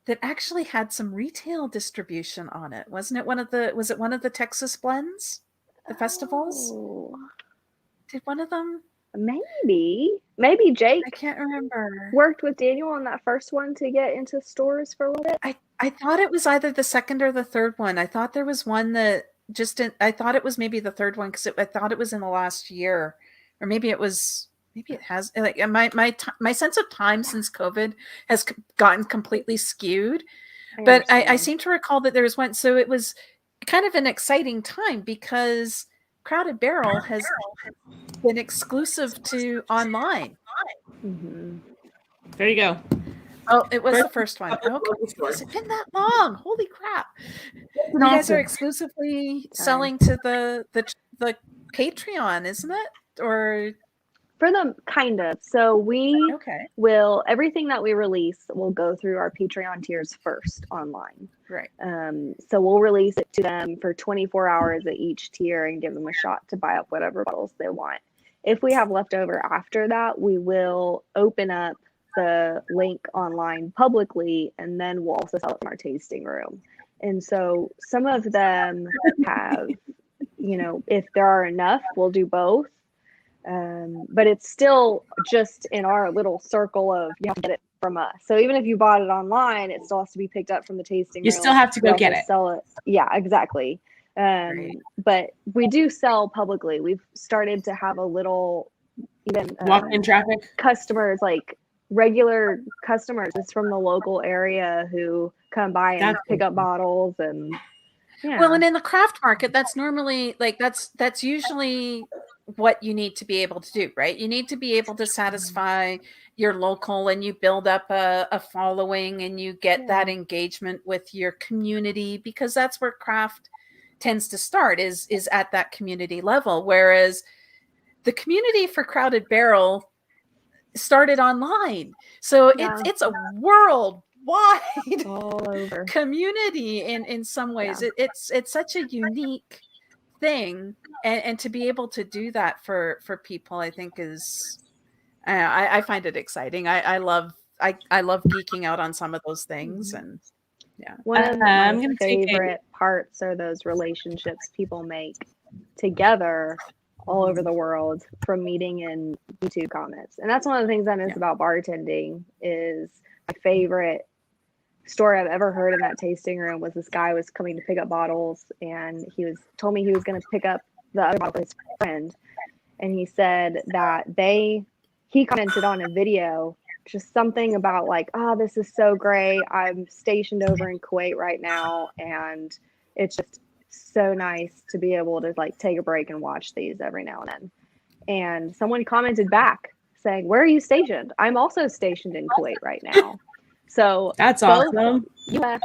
S2: that actually had some retail distribution on it. Was it one of the Texas blends? The festivals? Did one of them?
S4: Maybe Jake.
S2: I can't remember.
S4: Worked with Daniel on that first one to get into stores for a little bit.
S2: I thought it was either the second or the third one. I thought there was one that I thought it was maybe the third one, because I thought it was in the last year, or maybe it has. Like my sense of time since COVID has gotten completely skewed. But I seem to recall that there was one. So it was kind of an exciting time because Crowded Barrel has been exclusive to online.
S4: Mm-hmm.
S1: There you go.
S2: Oh, it was the first one. Okay. Has it been that long? Holy crap! You guys are exclusively selling to the Patreon, isn't it? Or
S4: for them, kind of. So we will, everything that we release will go through our Patreon tiers first online.
S2: Right.
S4: So we'll release it to them for 24 hours at each tier and give them a shot to buy up whatever bottles they want. If we have leftover after that, we will open up the link online publicly, and then we'll also sell it in our tasting room. And so some of them have, if there are enough, we'll do both. But it's still just in our little circle of you have to get it from us. So even if you bought it online, it still has to be picked up from the tasting room.
S1: You still have to go get it.
S4: Sell it. Yeah, exactly. But we do sell publicly. We've started to have a little even
S1: walk-in traffic
S4: customers, like regular customers just from the local area who come by and pick up bottles and
S2: well, and in the craft market, that's normally that's usually what you need to be able to do, right? You need to be able to satisfy your local, and you build up a following, and you get that engagement with your community, because that's where craft tends to start is at that community level. Whereas the community for Crowded Barrel started online. So
S4: Yeah.
S2: it's a worldwide
S4: all over.
S2: community in some ways. It's such a unique thing, and to be able to do that for people, I think is I find it exciting. I love geeking out on some of those things, and yeah.
S4: One of
S1: I'm
S4: my
S1: gonna take
S4: favorite parts are those relationships people make together all over the world from meeting in YouTube comments. And that's one of the things I miss about bartending. Is my favorite story I've ever heard in that tasting room was this guy was coming to pick up bottles, and told me he was going to pick up the other bottle for his friend, and he said that he commented on a video just something about like, oh, this is so great. I'm stationed over in Kuwait right now, and it's just so nice to be able to like take a break and watch these every now and then. And someone commented back saying, "Where are you stationed?" "I'm also stationed in Kuwait right now." So
S1: That's
S4: both
S1: awesome.
S4: U.S.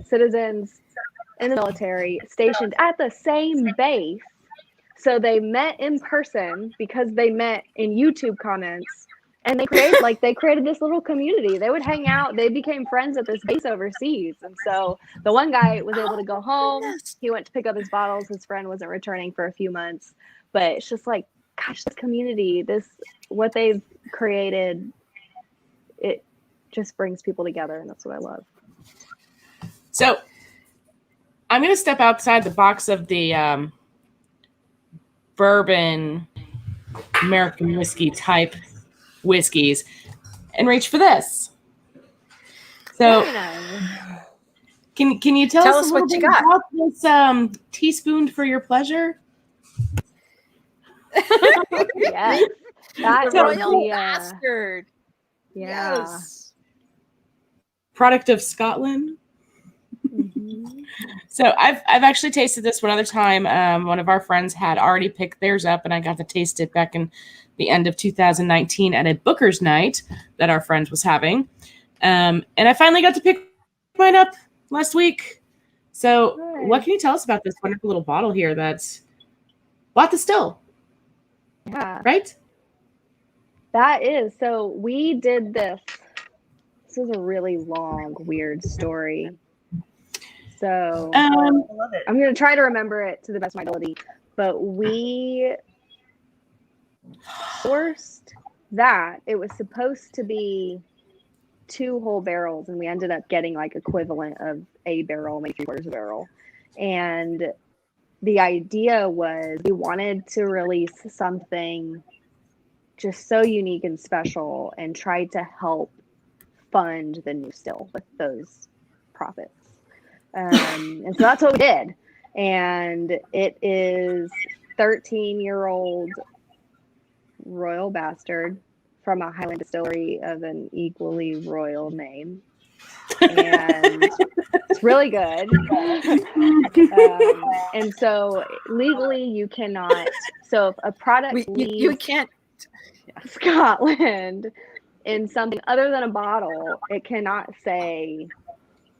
S4: Citizens in the military stationed at the same base. So they met in person because they met in YouTube comments, and they created this little community. They would hang out. They became friends at this base overseas. And so the one guy was able to go home.
S2: Yes.
S4: He went to pick up his bottles. His friend wasn't returning for a few months. But it's just like, gosh, this community, what they've created, it just brings people together, and that's what I love.
S1: So I'm going to step outside the box of the bourbon American whiskey type whiskeys and reach for this. So can you tell us a little
S2: what you
S1: bit
S2: got
S1: about this teaspooned for your pleasure?
S4: Yes, that's
S2: the Royal Bastard.
S4: Yeah.
S2: Yes.
S1: Product of Scotland.
S4: Mm-hmm.
S1: So I've actually tasted this one other time. One of our friends had already picked theirs up, and I got to taste it back in the end of 2019 at a Booker's night that our friend was having. And I finally got to pick mine up last week. So what can you tell us about this wonderful little bottle here that's Bought the Still?
S4: Yeah.
S1: Right?
S4: That is. So we did this. This is a really long, weird story. So
S3: I love it.
S4: I'm going to try to remember it to the best of my ability. But we sourced that. It was supposed to be 2 whole barrels, and we ended up getting like equivalent of a barrel, maybe 3/4 barrel. And the idea was we wanted to release something just so unique and special, and try to help fund the new still with those profits. And so that's what we did. And it is 13-year-old Royal Bastard from a Highland distillery of an equally royal name. And it's really good. And so legally you cannot, so if a product
S2: You can't.
S4: Scotland in something other than a bottle, it cannot say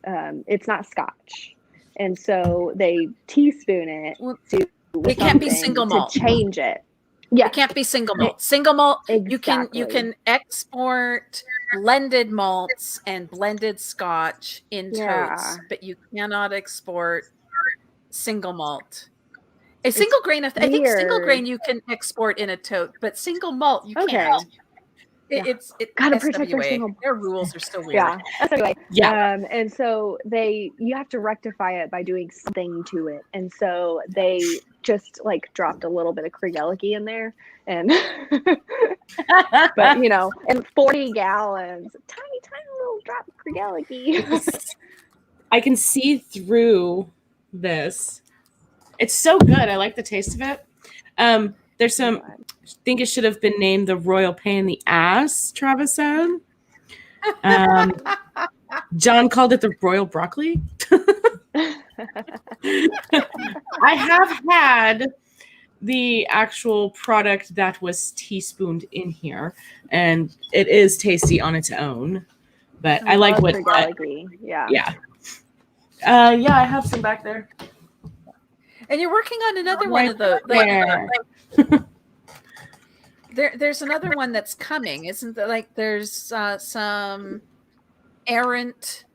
S4: it's not Scotch. And so they teaspoon it to
S2: It can't be single malt
S4: to change it. Yeah,
S2: it can't be single malt. Single malt,
S4: exactly.
S2: you can export blended malts and blended Scotch in totes, but you cannot export single malt. A single grain, I think single grain you can export in a tote, but single malt you can't. It's
S4: gotta
S2: SWA.
S4: protect their single.
S2: Their rules are still weird.
S4: Yeah, SWA.
S1: Yeah.
S4: And so you have to rectify it by doing something to it, and so they just like dropped a little bit of Kriegelke in there, and but and 40 gallons, tiny little drop of Kriegelke.
S1: I can see through this. It's so good. I like the taste of it. There's some, I think it should have been named the Royal Pain in the Ass, Travis said. John called it the Royal Broccoli. I have had the actual product that was teaspooned in here, and it is tasty on its own. But I like what.
S4: Yeah.
S1: Yeah. I have some back there.
S2: And you're working on another one of the there's another one that's coming, isn't there? Like there's some errant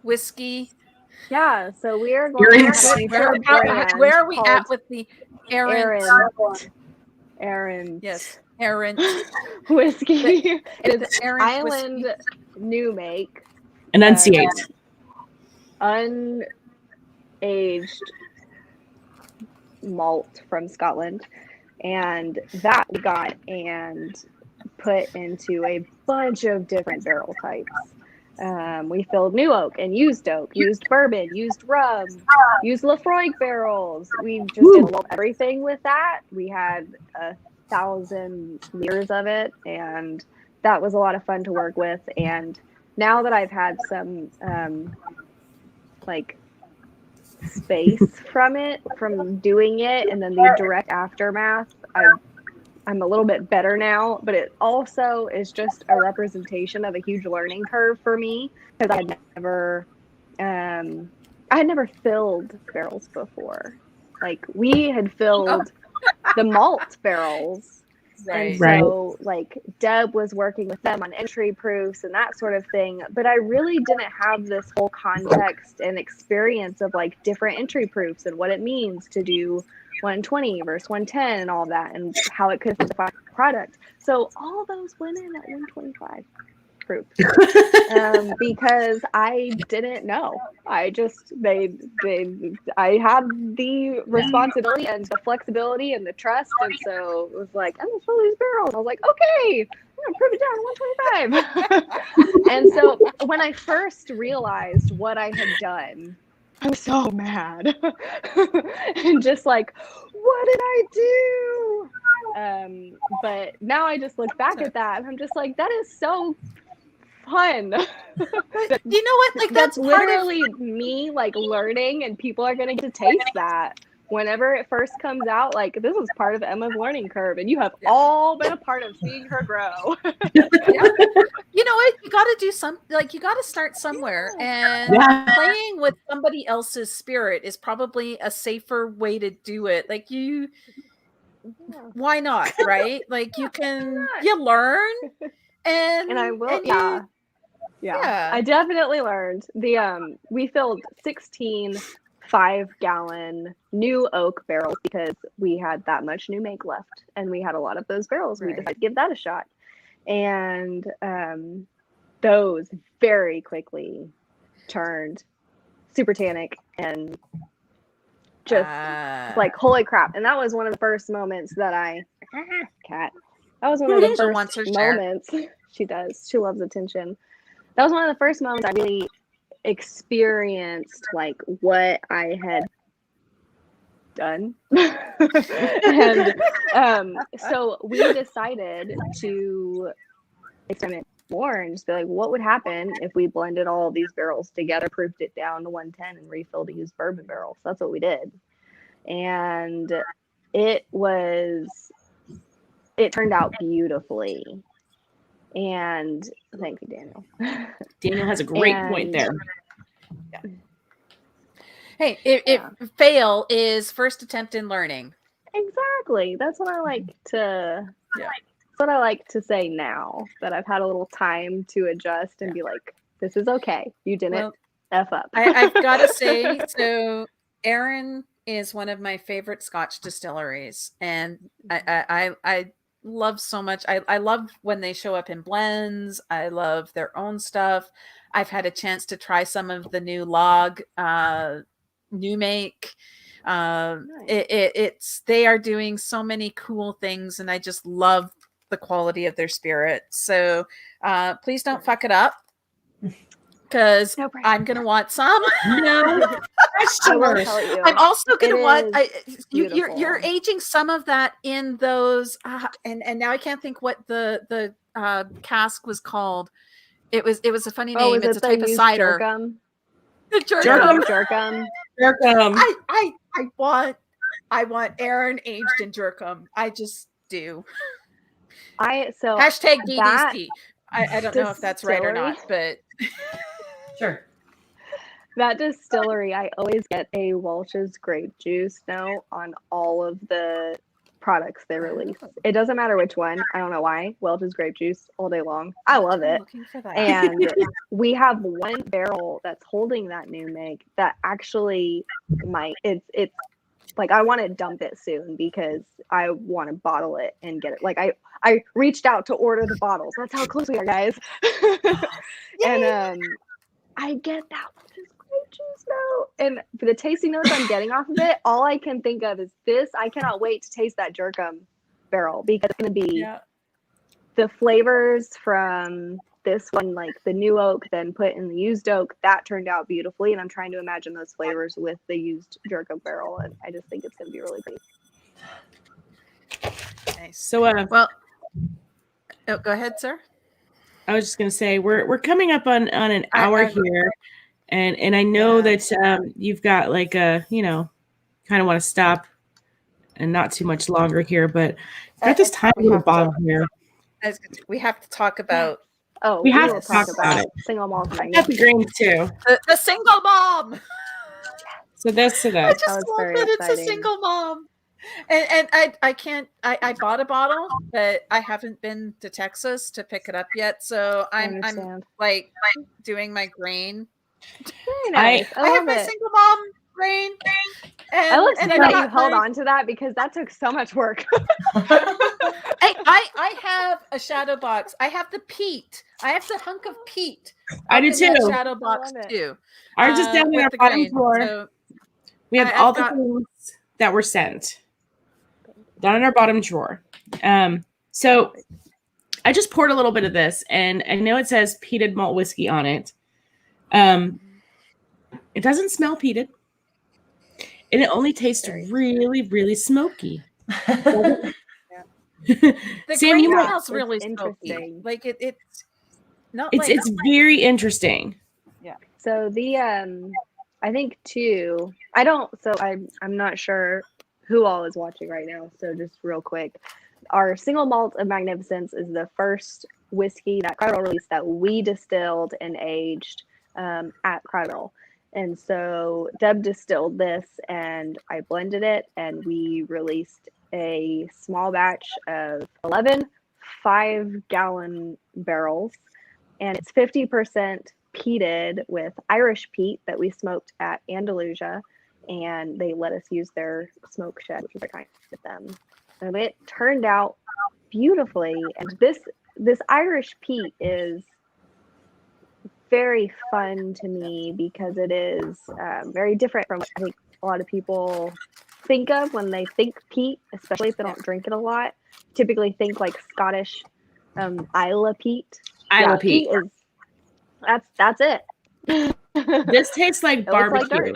S2: whiskey.
S4: Yeah, so we are going to have a future brand
S2: Where are we
S4: called
S2: at with the errant?
S4: Errant.
S2: Yes, errant.
S4: Whiskey. It's
S2: errant
S4: Island
S2: whiskey.
S4: New Make.
S1: Enunciate.
S4: Unaged malt from Scotland. And that we got and put into a bunch of different barrel types. We filled new oak and used bourbon, used rum, used Lafroig barrels. We just did everything with that. We had 1,000 liters of it, and that was a lot of fun to work with. And now that I've had some like space from doing it, and then the direct aftermath, I'm a little bit better now, but it also is just a representation of a huge learning curve for me, because I had never filled barrels before. Like, we had filled the malt barrels.
S2: Right.
S4: And so like Deb was working with them on entry proofs and that sort of thing, but I really didn't have this whole context and experience of like different entry proofs and what it means to do 120 versus 110 and all that, and how it could affect the product. So all those went in at 125 proof because I didn't know. I just I had the responsibility and the flexibility and the trust, and so it was like, I'm gonna fill these barrels. I was like, okay, I'm gonna prove it down to 125. And so when I first realized what I had done, I was so mad and just like, what did I do? But now I just look back at that and I'm just like, that is so fun.
S2: You know what? Like
S4: that's literally me like learning, and people are gonna get to taste that whenever it first comes out. Like, this was part of Emma's learning curve, and you have all been a part of seeing her grow.
S2: You know what? You got to do you got to start somewhere, and playing with somebody else's spirit is probably a safer way to do it. Like why not? Right? Like you learn, and I will.
S4: And yeah, I definitely learned. We filled 16 5-gallon new oak barrels because we had that much new make left, and we had a lot of those barrels. We decided to give that a shot, and those very quickly turned super tannic and just like, holy crap. And that was one of the first moments that that was one of the first moments. She does. She loves attention. That was one of the first moments I really experienced like what I had done. And so we decided to experiment more and just be like, what would happen if we blended all of these barrels together, proofed it down to 110, and refilled to used bourbon barrels? That's what we did. And it turned out beautifully. And thank you, Daniel.
S1: Daniel has a great point there.
S2: Yeah. Hey, if fail is first attempt in learning.
S4: Exactly. That's what I like to. Yeah. That's what I like to say now that I've had a little time to adjust and be like, "This is okay. You didn't f up."
S2: I've got to say, so Erin is one of my favorite Scotch distilleries, and I love so much. I love when they show up in blends. I love their own stuff. I've had a chance to try some of the new log new make. Nice. They are doing so many cool things, and I just love the quality of their spirit. So please don't fuck it up, because I'm gonna want some.
S1: No,
S2: I'm also gonna want. You're aging some of that in those, and now I can't think what the cask was called. It was a funny name. It's a type of cider.
S4: Jerkum.
S2: I want Erin aged in Jerkum. I just do.
S4: Hashtag
S2: DDC. I don't know if that's right or not, but
S3: sure.
S4: That distillery, I always get a Welch's grape juice note on all of the products they release. It doesn't matter which one. I don't know why. Welch's grape juice all day long. I love
S2: I'm
S4: it.
S2: looking for that.
S4: And we have one barrel that's holding that new make that actually might, it's like, I want to dump it soon because I want to bottle it and get it. Like I reached out to order the bottles. That's how close we are, guys. And I get that with this grape juice now. And for the tasting notes I'm getting off of it, all I can think of is this. I cannot wait to taste that Jerkum barrel because it's going to be the flavors from this one, like the new oak, then put in the used oak. That turned out beautifully. And I'm trying to imagine those flavors with the used Jerkum barrel. And I just think it's going to be really pretty.
S2: Nice.
S1: So,
S2: well, go ahead, sir.
S1: I was just going to say we're coming up on an hour here, and I know that you've got like a kind of want to stop and not too much longer here, but got this tiny little bottle here.
S2: We have to talk about.
S4: Oh,
S1: we have to talk about it.
S4: Single malt.
S1: Got the grains too.
S2: The single mom.
S1: So that's to
S2: I
S1: that.
S2: just love that it's a single mom. And I can't. I bought a bottle, but I haven't been to Texas to pick it up yet. So I'm like doing my grain.
S4: Very nice.
S2: I have my single mom grain. And,
S4: I love that you held
S2: my...
S4: on to that because that took so much work.
S2: I have a shadow box. I have the peat. I have the hunk of peat.
S1: I do too.
S2: Shadow box too.
S1: Ours just down in our bottom drawer. So we have all the things that were sent down in our bottom drawer. So I just poured a little bit of this, and I know it says peated malt whiskey on it. It doesn't smell peated, and it only tastes really, really smoky.
S2: The
S1: Sam,
S2: grain smells really smoky. Like it's not.
S1: It's very interesting.
S2: Yeah.
S4: So the I think too. I'm not sure who all is watching right now. So just real quick, our single malt of magnificence is the first whiskey that Crowder released that we distilled and aged at Crowder. And so Deb distilled this and I blended it, and we released a small batch of 11 5-gallon barrels, and it's 50% peated with Irish peat that we smoked at Andalusia, and they let us use their smoke shed, which was very kind with them. And it turned out beautifully. And this Irish peat is very fun to me because it is very different from what I think a lot of people think of when they think peat, especially if they don't drink it a lot. Typically think like Scottish Isla peat.
S1: Isla peat.
S4: That's it.
S1: This tastes like barbecue.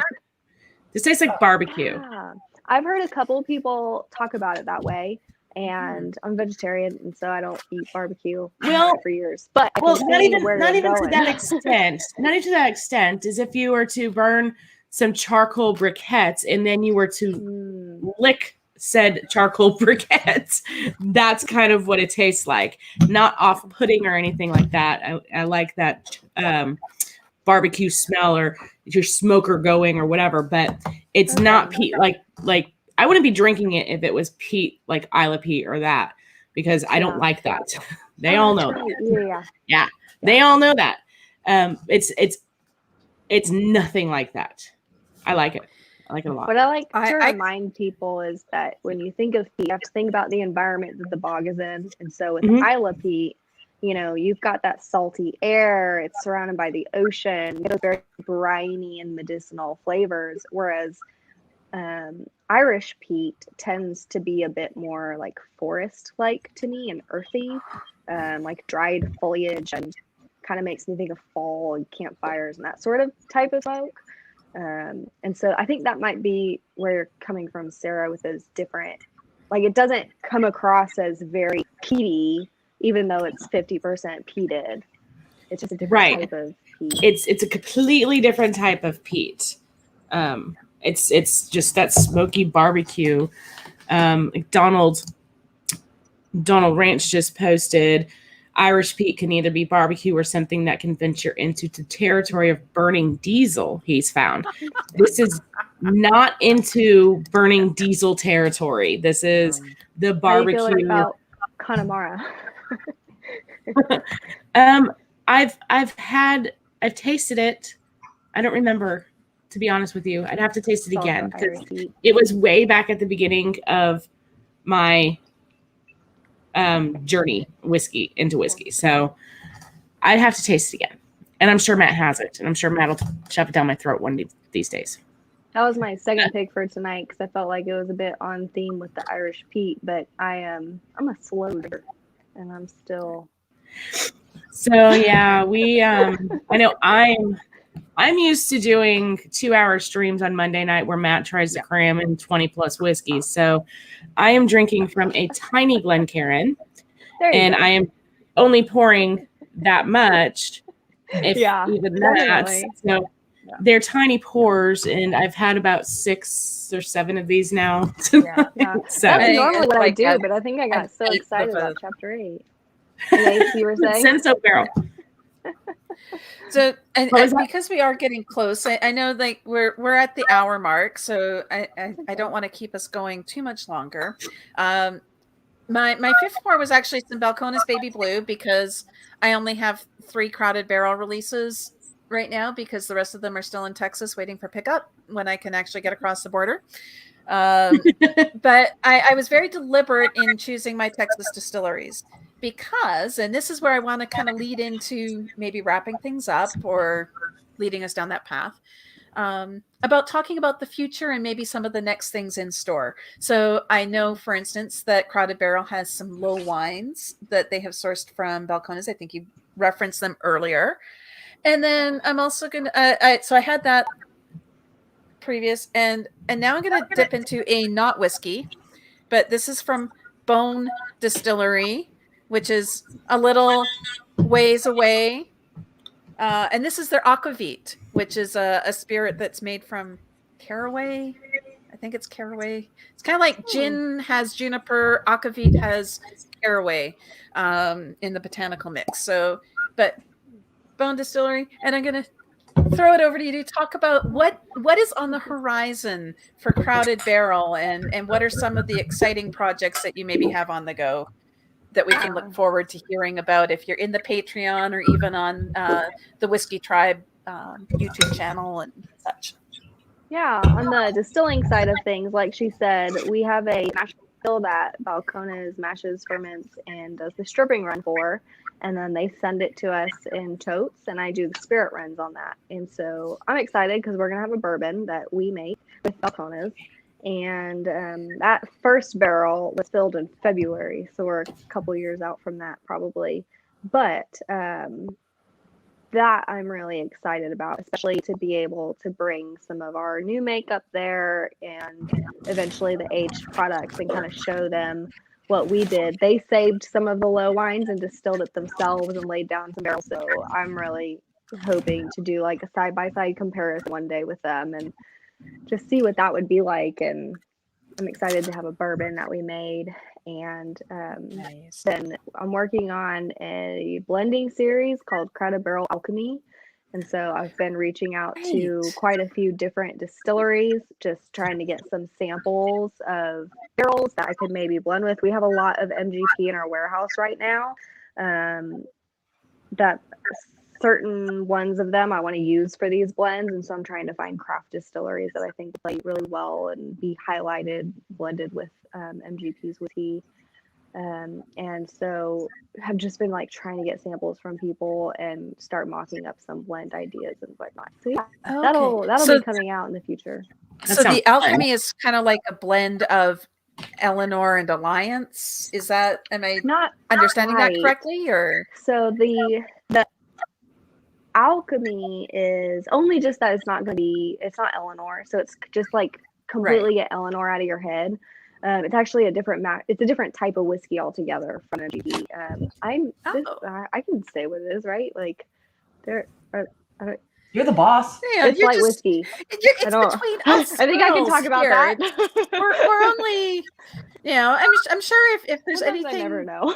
S1: This tastes like barbecue.
S4: Yeah. I've heard a couple of people talk about it that way, and I'm vegetarian, and so I don't eat barbecue for years. But
S1: not even to that extent. Not even to that extent. As if you were to burn some charcoal briquettes and then you were to lick said charcoal briquettes. That's kind of what it tastes like. Not off-putting or anything like that. I like that barbecue smell or your smoker going or whatever, but it's not peat like I wouldn't be drinking it if it was peat like Isla peat or that, because I don't like that. They all know that. Yeah. They all know that. It's nothing like that. I like it. I like it a lot.
S4: What I like to remind people is that when you think of peat, you have to think about the environment that the bog is in. And so with Isla peat, you've got that salty air. It's surrounded by the ocean. It's very briny and medicinal flavors. Whereas Irish peat tends to be a bit more like forest-like to me and earthy, like dried foliage, and kind of makes me think of fall and campfires and that sort of type of smoke. And so I think that might be where you're coming from, Sarah, with those different, like it doesn't come across as very peaty, even though it's 50% peated. It's just a different type of peat.
S1: It's a completely different type of peat. It's just that smoky barbecue. Donald Ranch just posted, Irish peat can either be barbecue or something that can venture into the territory of burning diesel. He's found this is not into burning diesel territory. This is the
S4: How do you
S1: barbecue.
S4: feel about Connemara?
S1: I've tasted it. I don't remember, to be honest with you. I'd have to taste it
S4: It's also
S1: again. 'Cause
S4: Irish wheat.
S1: it was way back at the beginning of my journey into whiskey. So I'd have to taste it again. And I'm sure Matt has it. And I'm sure Matt will shove it down my throat one of these days.
S4: That was my second pick for tonight because I felt like it was a bit on theme with the Irish peat, but I'm a slow drinker, and I'm still.
S1: So yeah, I know I'm used to doing 2-hour streams on Monday night where Matt tries to cram in 20 plus whiskeys. So I am drinking from a tiny Glencairn, and I am only pouring that much, if even that. So they're tiny pours, and I've had about 6 or 7 of these now.
S4: Yeah.
S1: So
S4: That's normally what I do, but I think I got so excited about chapter 8. Ace, you were saying?
S1: Senso barrel.
S2: So, and because we are getting close, I know like we're at the hour mark, so I don't want to keep us going too much longer. My fifth pour was actually some Balcones Baby Blue because I only have 3 Crowded Barrel releases right now because the rest of them are still in Texas waiting for pickup when I can actually get across the border. But I was very deliberate in choosing my Texas distilleries because, and this is where I want to kind of lead into maybe wrapping things up or leading us down that path, about talking about the future and maybe some of the next things in store. So I know, for instance, that Crowded Barrel has some low wines that they have sourced from Balcones. I think you referenced them earlier. And then I'm also going to, so I had that previous, and now I'm going to dip into a not whiskey, but this is from Bone Distillery, which is a little ways away. And this is their Aquavit, which is a spirit that's made from caraway. I think it's caraway. It's kind of like gin has juniper, Aquavit has caraway in the botanical mix. So, but Bone Distillery, and I'm going to throw it over to you to talk about what is on the horizon for Crowded Barrel and what are some of the exciting projects that you maybe have on the go that we can look forward to hearing about if you're in the Patreon or even on the Whiskey Tribe YouTube channel and such.
S4: Yeah, on the distilling side of things, like she said, we have a mash bill that Balcones mashes, ferments, and does the stripping run for. And then they send it to us in totes, and I do the spirit runs on that. And so I'm excited because we're going to have a bourbon that we make with Balcones. And that first barrel was filled in February, so we're a couple years out from that probably. But that I'm really excited about, especially to be able to bring some of our new makeup there and eventually the aged products and kind of show them what we did. They saved some of the low wines and distilled it themselves and laid down some barrels. So I'm really hoping to do like a side-by-side comparison one day with them and just see what that would be like. And I'm excited to have a bourbon that we made. And
S2: Nice.
S4: then I'm working on a blending series called Crowded Barrel Alchemy. And so I've been reaching out to quite a few different distilleries, just trying to get some samples of barrels that I could maybe blend with. We have a lot of MGP in our warehouse right now. That certain ones of them I want to use for these blends. And so I'm trying to find craft distilleries that I think play really well and be highlighted, blended with MGP's whiskey. And so have just been like trying to get samples from people and start mocking up some blend ideas and whatnot. So yeah, that'll be coming out in the future.
S2: So the alchemy is kind of like a blend of Eleanor and Alliance. Is that, am I
S4: Not
S2: understanding
S4: quite.
S2: that correctly? Or
S4: so the alchemy is only just that it's not not Eleanor. So it's just like completely get Eleanor out of your head. It's actually a different it's a different type of whiskey altogether from MGP. I can say what it is, right? Like
S3: You're the boss.
S2: yeah,
S4: it's light whiskey.
S2: It's between us.
S4: I think I can talk about
S2: here.
S4: that.
S2: We're only, I'm sure if there's
S4: Sometimes
S2: anything,
S4: I never know.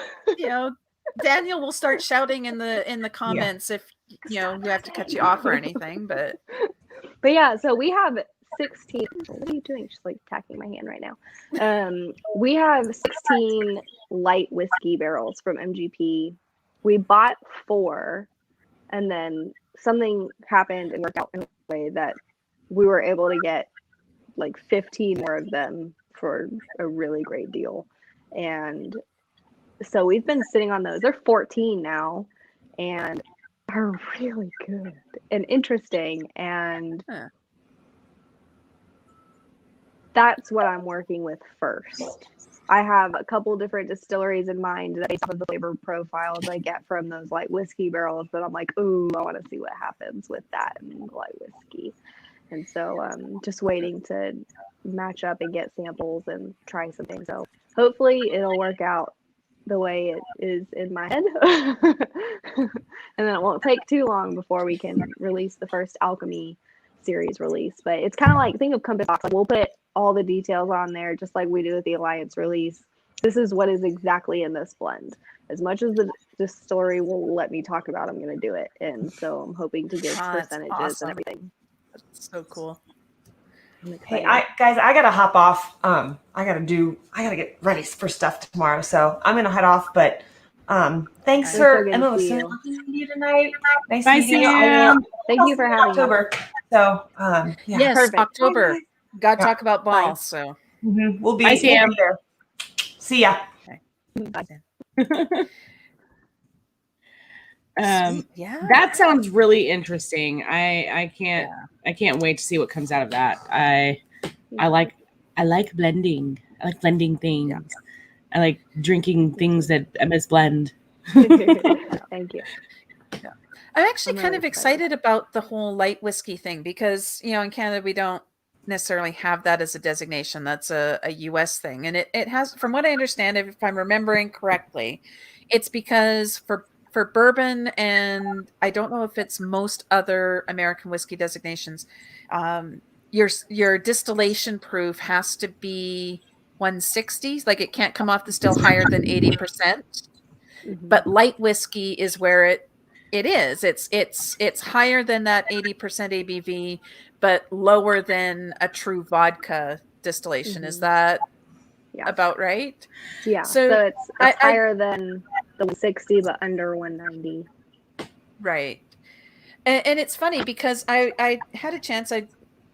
S2: Daniel will start shouting in the comments if you have to cut you off or anything. But
S4: yeah, so we have 16. What are you doing? She's like attacking my hand right now. We have 16 light whiskey barrels from MGP. We bought 4, and then something happened and worked out in a way that we were able to get like 15 more of them for a really great deal. And so we've been sitting on those. They're 14 now and are really good and interesting. And that's what I'm working with first. I have a couple different distilleries in mind that based off of the flavor profiles I get from those light whiskey barrels, but I'm like, ooh, I want to see what happens with that and light whiskey. And so I'm just waiting to match up and get samples and try something. So hopefully it'll work out the way it is in my head. And then it won't take too long before we can release the first Alchemy series release. But it's kind of like, think of Compass Box. Like we'll put all the details on there just like we do with the Alliance release. This is what is exactly in this blend. As much as the distillery will let me talk about, I'm going to do it. And so I'm hoping to give percentages
S2: awesome.
S4: and everything.
S2: That's so cool.
S3: Hey, guys, I gotta hop off. I gotta get ready for stuff tomorrow, so I'm gonna head off. But thanks for listening to you tonight. Nice
S1: Bye,
S3: meeting you.
S1: Sam.
S4: Thank you for having
S3: October. So
S2: yeah. Yes,
S4: perfect.
S2: October. Got to talk about
S4: Bye.
S2: balls. So
S3: we'll be
S1: Bye, Sam.
S3: there. See ya.
S2: Bye. Yeah,
S1: that sounds really interesting. I can't wait to see what comes out of that. I like blending. I like blending things.
S2: Yeah.
S1: I like drinking things that Emma's blend.
S4: Thank you.
S2: Yeah. I'm actually kind of excited about the whole light whiskey thing because, in Canada, we don't necessarily have that as a designation. That's a US thing. And it has, from what I understand, if I'm remembering correctly, it's because for bourbon, and I don't know if it's most other American whiskey designations, your distillation proof has to be 160. Like it can't come off the still higher than 80%.
S4: Mm-hmm.
S2: But light whiskey is where it is. It's higher than that 80% ABV, but lower than a true vodka distillation.
S4: Mm-hmm.
S2: Is that about right?
S4: Yeah. So it's higher than the 160, but under 190.
S2: Right. And it's funny because I had a chance. I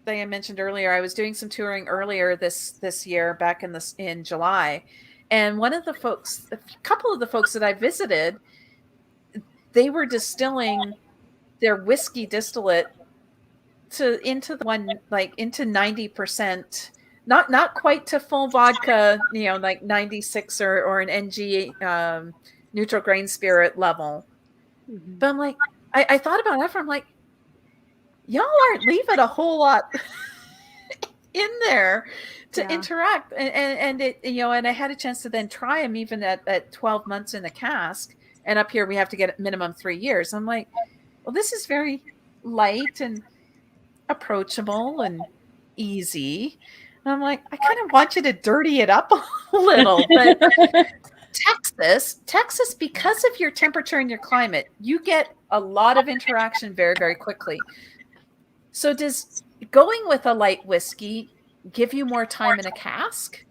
S2: mentioned earlier, I was doing some touring earlier this year back in July. And a couple of the folks that I visited, they were distilling their whiskey distillate into 90%, not quite to full vodka, like 96 or an NG neutral grain spirit level. Mm-hmm. But I'm like, I thought about it. I'm like, y'all aren't leaving a whole lot in there to interact, and it, and I had a chance to then try them even at 12 months in a cask, and up here we have to get minimum 3 years. I'm like, well, this is very light and approachable and easy. And I'm like, I kind of want you to dirty it up a little, but Texas, because of your temperature and your climate, you get a lot of interaction very, very quickly. So does going with a light whiskey give you more time in a cask?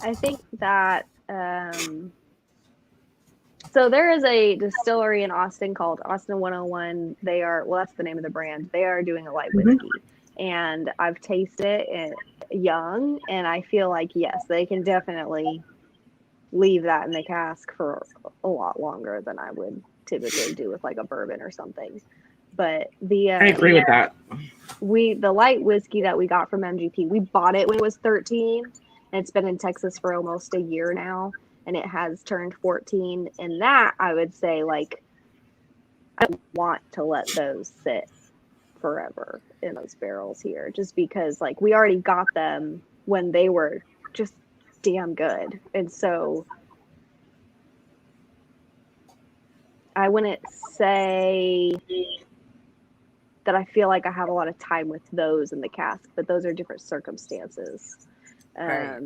S4: I think that so there is a distillery in Austin called Austin 101. That's the name of the brand. They are doing a light whiskey. And I've tasted it young, and I feel like, yes, they can definitely leave that in the cask for a lot longer than I would typically do with like a bourbon or something. But I
S1: agree with that.
S4: The light whiskey that we got from MGP, we bought it when it was 13, and it's been in Texas for almost a year now, and it has turned 14. And that, I would say, like, I don't want to let those sit forever in those barrels here, just because, like, we already got them when they were just damn good. And so I wouldn't say that I feel like I have a lot of time with those in the cask, but those are different circumstances.
S2: Right.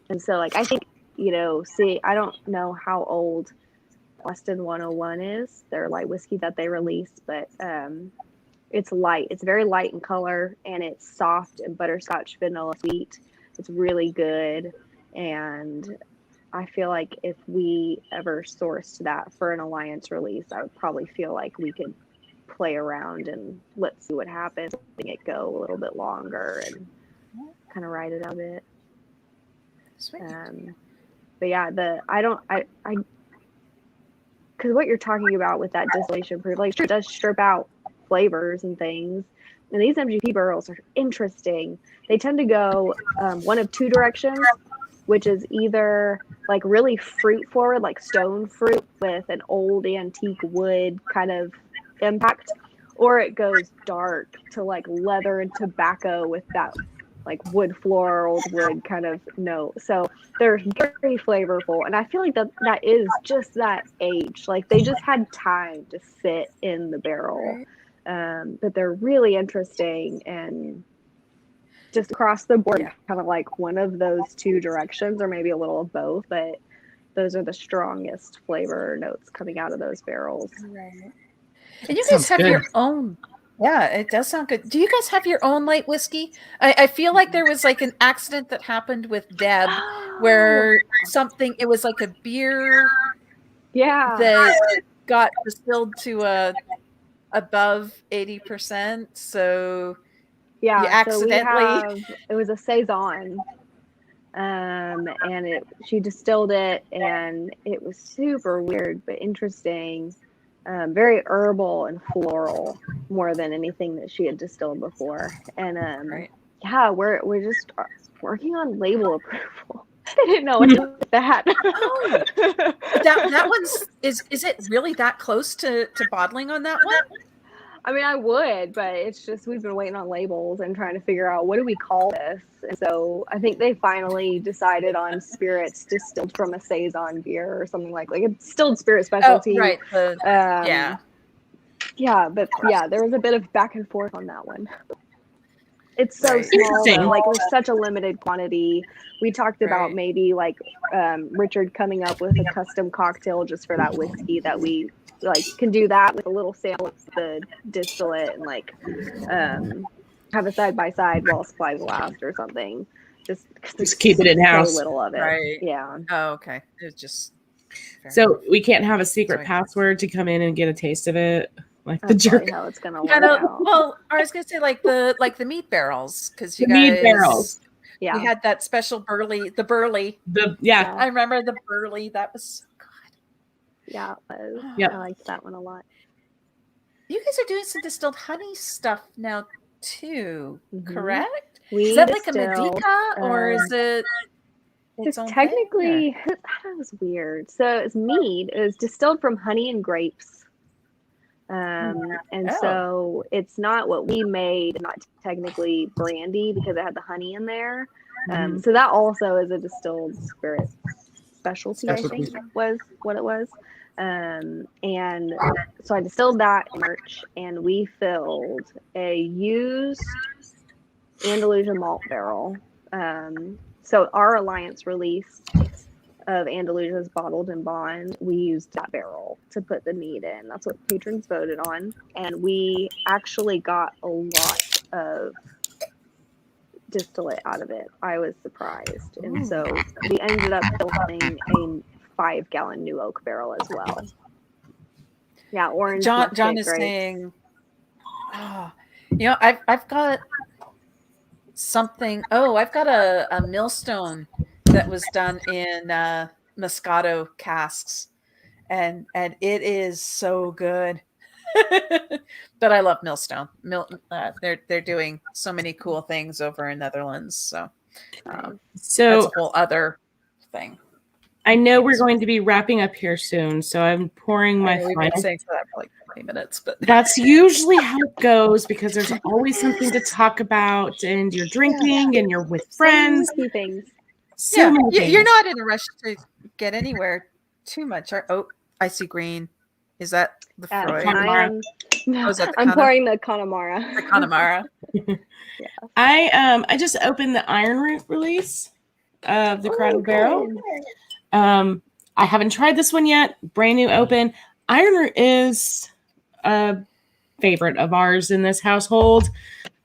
S4: And so, like, I think, I don't know how old Austin 101 is, their light whiskey that they released, but It's light. It's very light in color, and it's soft and butterscotch vanilla sweet. It's really good, and I feel like if we ever sourced that for an Alliance release, I would probably feel like we could play around and let's see what happens, letting it go a little bit longer and kind of ride it out a bit.
S2: Sweet.
S4: But yeah, because what you're talking about with that distillation proof, like, sure, it does strip out flavors and things. And these MGP barrels are interesting. They tend to go one of two directions, which is either like really fruit forward, like stone fruit with an old antique wood kind of impact, or it goes dark to like leather and tobacco with that like wood floor, old wood kind of note. So they're very flavorful, and I feel like that is just that age. Like they just had time to sit in the barrel. But they're really interesting and just across the board, kind of like one of those two directions, or maybe a little of both. But those are the strongest flavor notes coming out of those barrels.
S2: Right. And you guys have your own. Yeah, it does sound good. Do you guys have your own light whiskey? I feel like there was like an accident that happened with Deb where it was like a beer that got distilled to above 80%. So you accidentally.
S4: So it was a Saison. And she distilled it, and it was super weird but interesting. Very herbal and floral, more than anything that she had distilled before. And we're just working on label approval. I didn't know what to do with that.
S2: That one's is it really that close to bottling on that one?
S4: I mean, I would, but it's just we've been waiting on labels and trying to figure out what do we call this. And so I think they finally decided on spirits distilled from a Saison beer or something like a distilled spirit specialty.
S2: Oh, right. But
S4: there was a bit of back and forth on that one. It's so small, though. Like there's such a limited quantity. We talked about maybe like Richard coming up with a custom cocktail just for that whiskey that we like can do that with a little sample of the distillate and like have a side by side while supplies last or something. Just
S1: keep it in house.
S4: So little of it.
S2: Right.
S4: Yeah.
S2: Oh, okay. It's just
S1: so we can't have a secret password to come in and get a taste of it. Like
S4: that's
S1: the jerk.
S4: how it's gonna work out.
S2: Well, I was gonna say like the meat barrels, because you
S1: meat barrels.
S2: Yeah. We had that special burley. I remember the burley. That was so good.
S4: Yeah, it was.
S1: Yep.
S4: I liked that one a lot.
S2: You guys are doing some distilled honey stuff now too, correct?
S4: Is
S2: that like a Medica, or is it?
S4: It's technically, that was weird. So it's mead. It was distilled from honey and grapes. So it's not what we made, not technically brandy because it had the honey in there. So that also is a distilled spirit specialty, I think was what it was. And so I distilled that in March, and we filled a used Andalusia malt barrel. So our Alliance release of Andalusia's bottled in bond, we used that barrel to put the mead in. That's what patrons voted on. And we actually got a lot of distillate out of it. I was surprised. And so we ended up filling a 5-gallon New Oak barrel as well. Yeah, orange.
S2: John is saying, I've got something. I've got a millstone that was done in Moscato casks, and it is so good. But I love Millstone. They're doing so many cool things over in Netherlands. So that's a whole other thing.
S1: I know we're going to be wrapping up here soon, so I'm pouring my final.
S2: We've been saying for that for like 20 minutes, but
S1: that's usually how it goes because there's always something to talk about, and you're drinking and you're with friends.
S4: So many things.
S2: You're not in a rush to get anywhere too much. I see green. Is that the Freud?
S4: I'm pouring the Connemara.
S2: The Connemara.
S1: I just opened the Iron Root release of the Crowded Barrel. I haven't tried this one yet. Brand new open. Iron Root is favorite of ours in this household.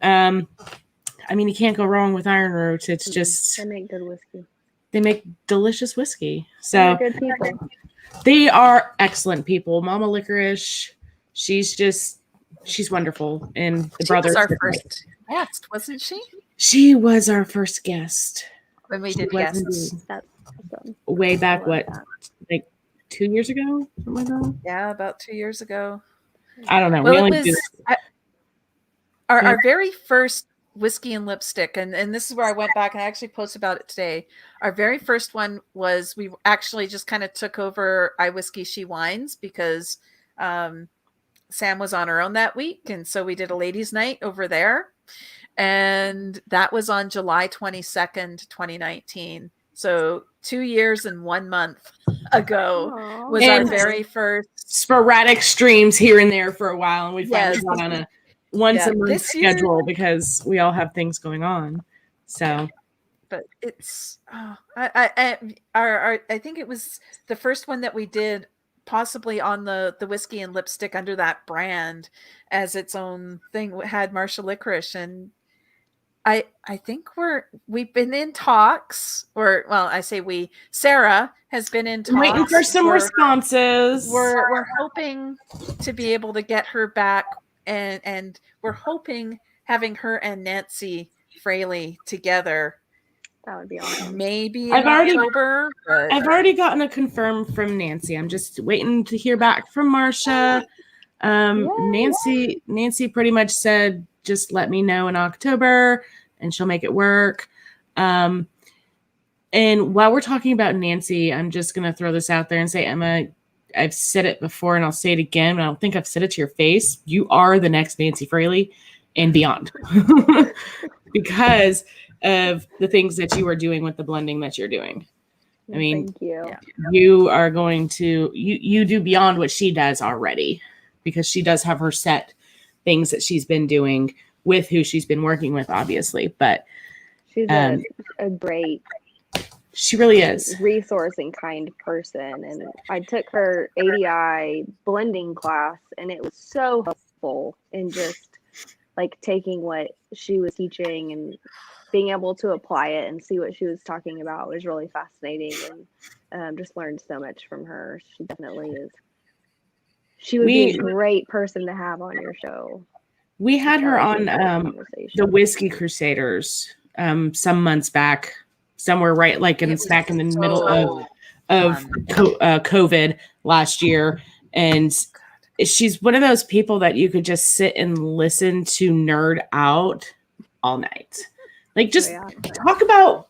S1: I mean, you can't go wrong with Iron Root. It's just
S4: They make good whiskey.
S1: they make delicious whiskey.
S4: They're
S1: So
S4: good people.
S1: they are excellent people. Mama Licorice, she's wonderful. And the
S2: She was
S1: brothers.
S2: our first guest, wasn't she?
S1: She was our first guest.
S2: When we
S1: She
S2: did
S1: was
S2: guests.
S1: indeed.
S4: That's awesome.
S1: Way
S4: I
S1: back,
S4: love
S1: what,
S4: that.
S1: like 2 years ago? Something like that?
S2: Yeah, about 2 years ago.
S1: I don't know.
S2: Well,
S1: we
S2: it
S1: only
S2: was
S1: do
S2: our very first whiskey and lipstick, and this is where I went back and I actually posted about it today. Our very first one was we actually just kind of took over I Whiskey She Wines because Sam was on her own that week, and so we did a ladies' night over there, and that was on July 22nd, 2019. So 2 years and 1 month ago
S4: Aw.
S2: was our
S1: And-
S2: very first.
S1: sporadic streams here and there for a while, and we finally
S2: Yes.
S1: got on a once a month
S2: This year-
S1: schedule because we all have things going on. So
S2: But it's I think it was the first one that we did possibly on the whiskey and lipstick under that brand as its own thing. It had Marshall Licorice, and I think we've been in talks, or well, I say we. Sarra has been in talks.
S1: I'm waiting for some responses.
S2: We're hoping to be able to get her back, and we're hoping having her and Nancy Fraley together
S4: That would be awesome.
S2: maybe in
S1: I've already-
S2: October. But
S1: I've already gotten a confirm from Nancy. I'm just waiting to hear back from Marcia. Nancy pretty much said, just let me know in October and she'll make it work. And while we're talking about Nancy, I'm just going to throw this out there and say, Emma, I've said it before and I'll say it again, but I don't think I've said it to your face. You are the next Nancy Fraley and beyond because of the things that you are doing with the blending that you're doing. I mean,
S4: Thank you.
S2: yeah.
S1: You are going to you do beyond what she does already, because she does have her set things that she's been doing with who she's been working with, obviously, but
S4: She's a great
S1: she really is.
S4: resource and kind person. And I took her ADI blending class, and it was so helpful in just like taking what she was teaching and being able to apply it and see what she was talking about was really fascinating, and just learned so much from her. She definitely is. She would be a great person to have on your show.
S1: We had her on
S4: Conversation.
S1: the Whiskey Crusaders some months back, somewhere right like in back in the middle of COVID last year, and she's one of those people that you could just sit and listen to nerd out all night. Like just talk about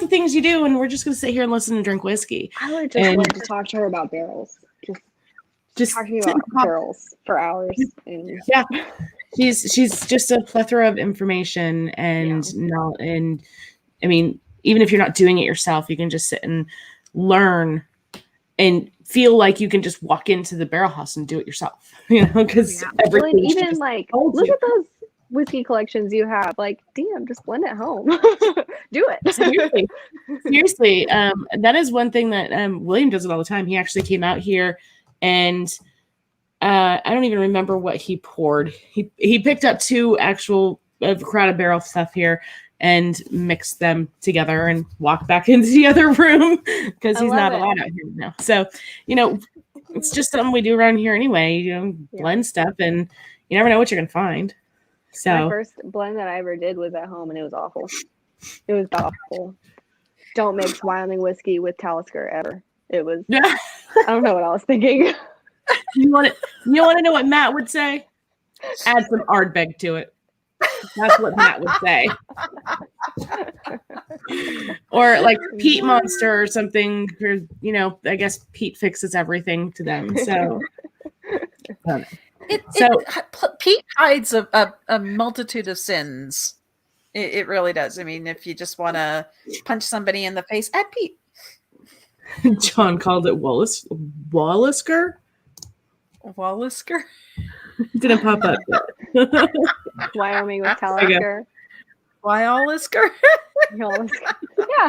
S1: the things you do, and we're just gonna sit here and listen and drink whiskey.
S4: I would just love to talk to her about barrels. Just talking about barrels for hours. And
S1: yeah, she's just a plethora of information and and I mean, even if you're not doing it yourself, you can just sit and learn and feel like you can just walk into the barrel house and do it yourself, you know, because everything.
S4: Even like look at those whiskey collections you have. Like, damn, just blend at home. Do it.
S1: Seriously. That is one thing that William does it all the time. He actually came out here and I don't even remember what he poured. He picked up 2 actual crowded barrel stuff here and mixed them together and walked back into the other room because he's not allowed out here now. So, you know, it's just something we do around here anyway. You know, blend stuff, and you never know what you're gonna find. So
S4: my first blend that I ever did was at home, and it was awful. It was awful. Don't mix Wyoming whiskey with Talisker ever. It was. I don't know what I was thinking.
S1: You want to know what Matt would say? Add some Ardbeg to it. That's what Matt would say. Or like Peat Monster or something. Or, you know, I guess Pete fixes everything to them. So,
S2: Pete hides a multitude of sins. It really does. I mean, if you just want to punch somebody in the face, add Pete.
S1: John called it Wallisker.
S2: Wallisker?
S1: Didn't pop up yet.
S4: Wyoming with Talisker.
S2: Wallisker?
S4: Yeah,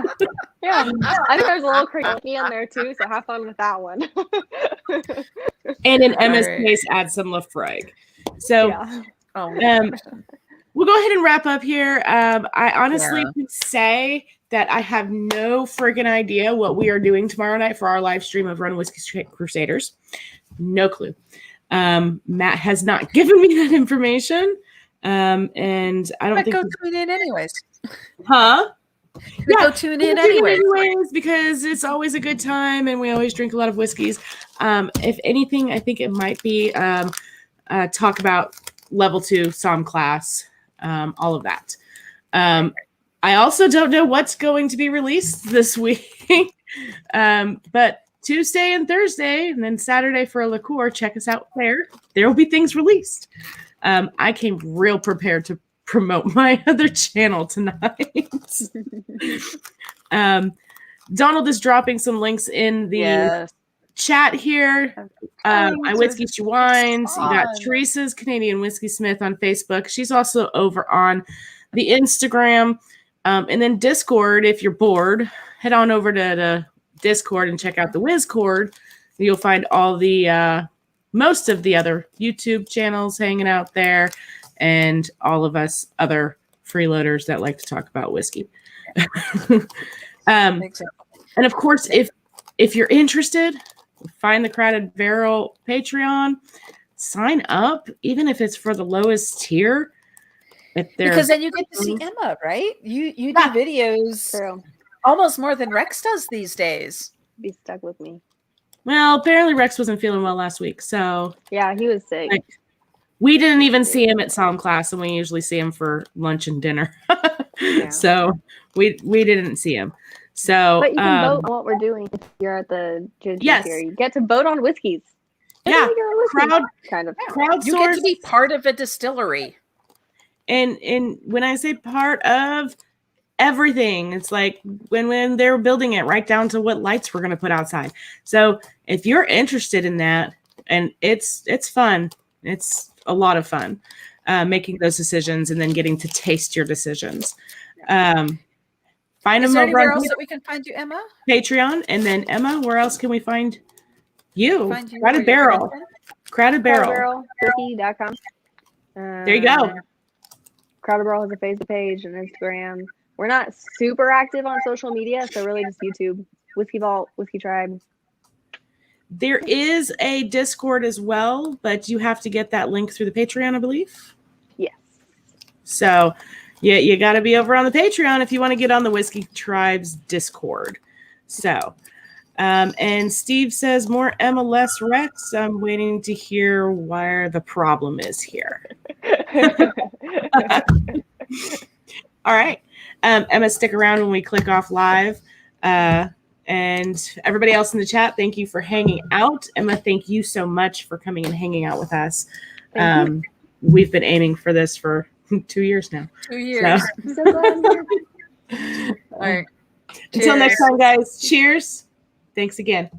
S4: Yeah. I think there's a little cranky in there too, so have fun with that one.
S1: And in Emma's
S2: Right.
S1: case, add some Lafroig. So
S4: Yeah.
S2: Oh,
S1: we'll go ahead and wrap up here. I honestly can say that I have no friggin' idea what we are doing tomorrow night for our live stream of Run Whiskey Crusaders. No clue. Matt has not given me that information. And I don't think
S2: go tune in anyways.
S1: Huh?
S2: Go tune in anyways.
S1: Because it's always a good time and we always drink a lot of whiskeys. If anything, I think it might be talk about level 2 SOM class, all of that. I also don't know what's going to be released this week. But Tuesday and Thursday, and then Saturday for a liqueur, check us out there. There will be things released. I came real prepared to promote my other channel tonight. Donald is dropping some links in the chat here. My Whiskey She Wines. You got Teresa's Canadian Whiskey Smith on Facebook. She's also over on the Instagram. And then Discord, if you're bored, head on over to Discord and check out the Whizcord. You'll find all the most of the other YouTube channels hanging out there, and all of us other freeloaders that like to talk about whiskey. And of course, if you're interested, find the Crowded Barrel Patreon, sign up, even if it's for the lowest tier.
S2: Because then you get to see Emma, right? You do videos almost more than Rex does these days.
S4: Be stuck with me.
S1: Well, apparently Rex wasn't feeling well last week, so
S4: yeah, he was sick.
S1: We didn't even see him at SOM class, and we usually see him for lunch and dinner. So we didn't see him. So,
S4: but you can vote on what we're doing if you're at the ginger here. You get to vote on whiskeys.
S1: Yeah,
S4: crowdsource.
S2: You get to be part of a distillery.
S1: And when I say part of everything, it's like when they're building it, right down to what lights we're going to put outside. So if you're interested in that, and it's fun, it's a lot of fun making those decisions and then getting to taste your decisions. Find
S2: Is
S1: them
S2: there
S1: over
S2: anywhere
S1: on
S2: else that we can find you, Emma?
S1: Patreon, and then Emma, where else can we find you?
S2: Crowded Barrel.
S4: CrowdedBarrelWhiskey.com.
S1: There you go.
S4: Crowded Barrel has a Facebook page and Instagram. We're not super active on social media, so really just YouTube, Whiskey Vault, Whiskey Tribe.
S1: There is a Discord as well, but you have to get that link through the Patreon, I believe.
S4: Yes.
S1: So you got to be over on the Patreon if you want to get on the Whiskey Tribe's Discord. So, and Steve says more Emma, less Rex. I'm waiting to hear where the problem is here. All right. Emma, stick around when we click off live. And everybody else in the chat, thank you for hanging out. Emma, thank you so much for coming and hanging out with us. We've been aiming for this for 2 years now.
S2: 2 years.
S1: So.
S4: I'm so glad.
S2: All right.
S1: Until next time, guys. Cheers. Thanks again.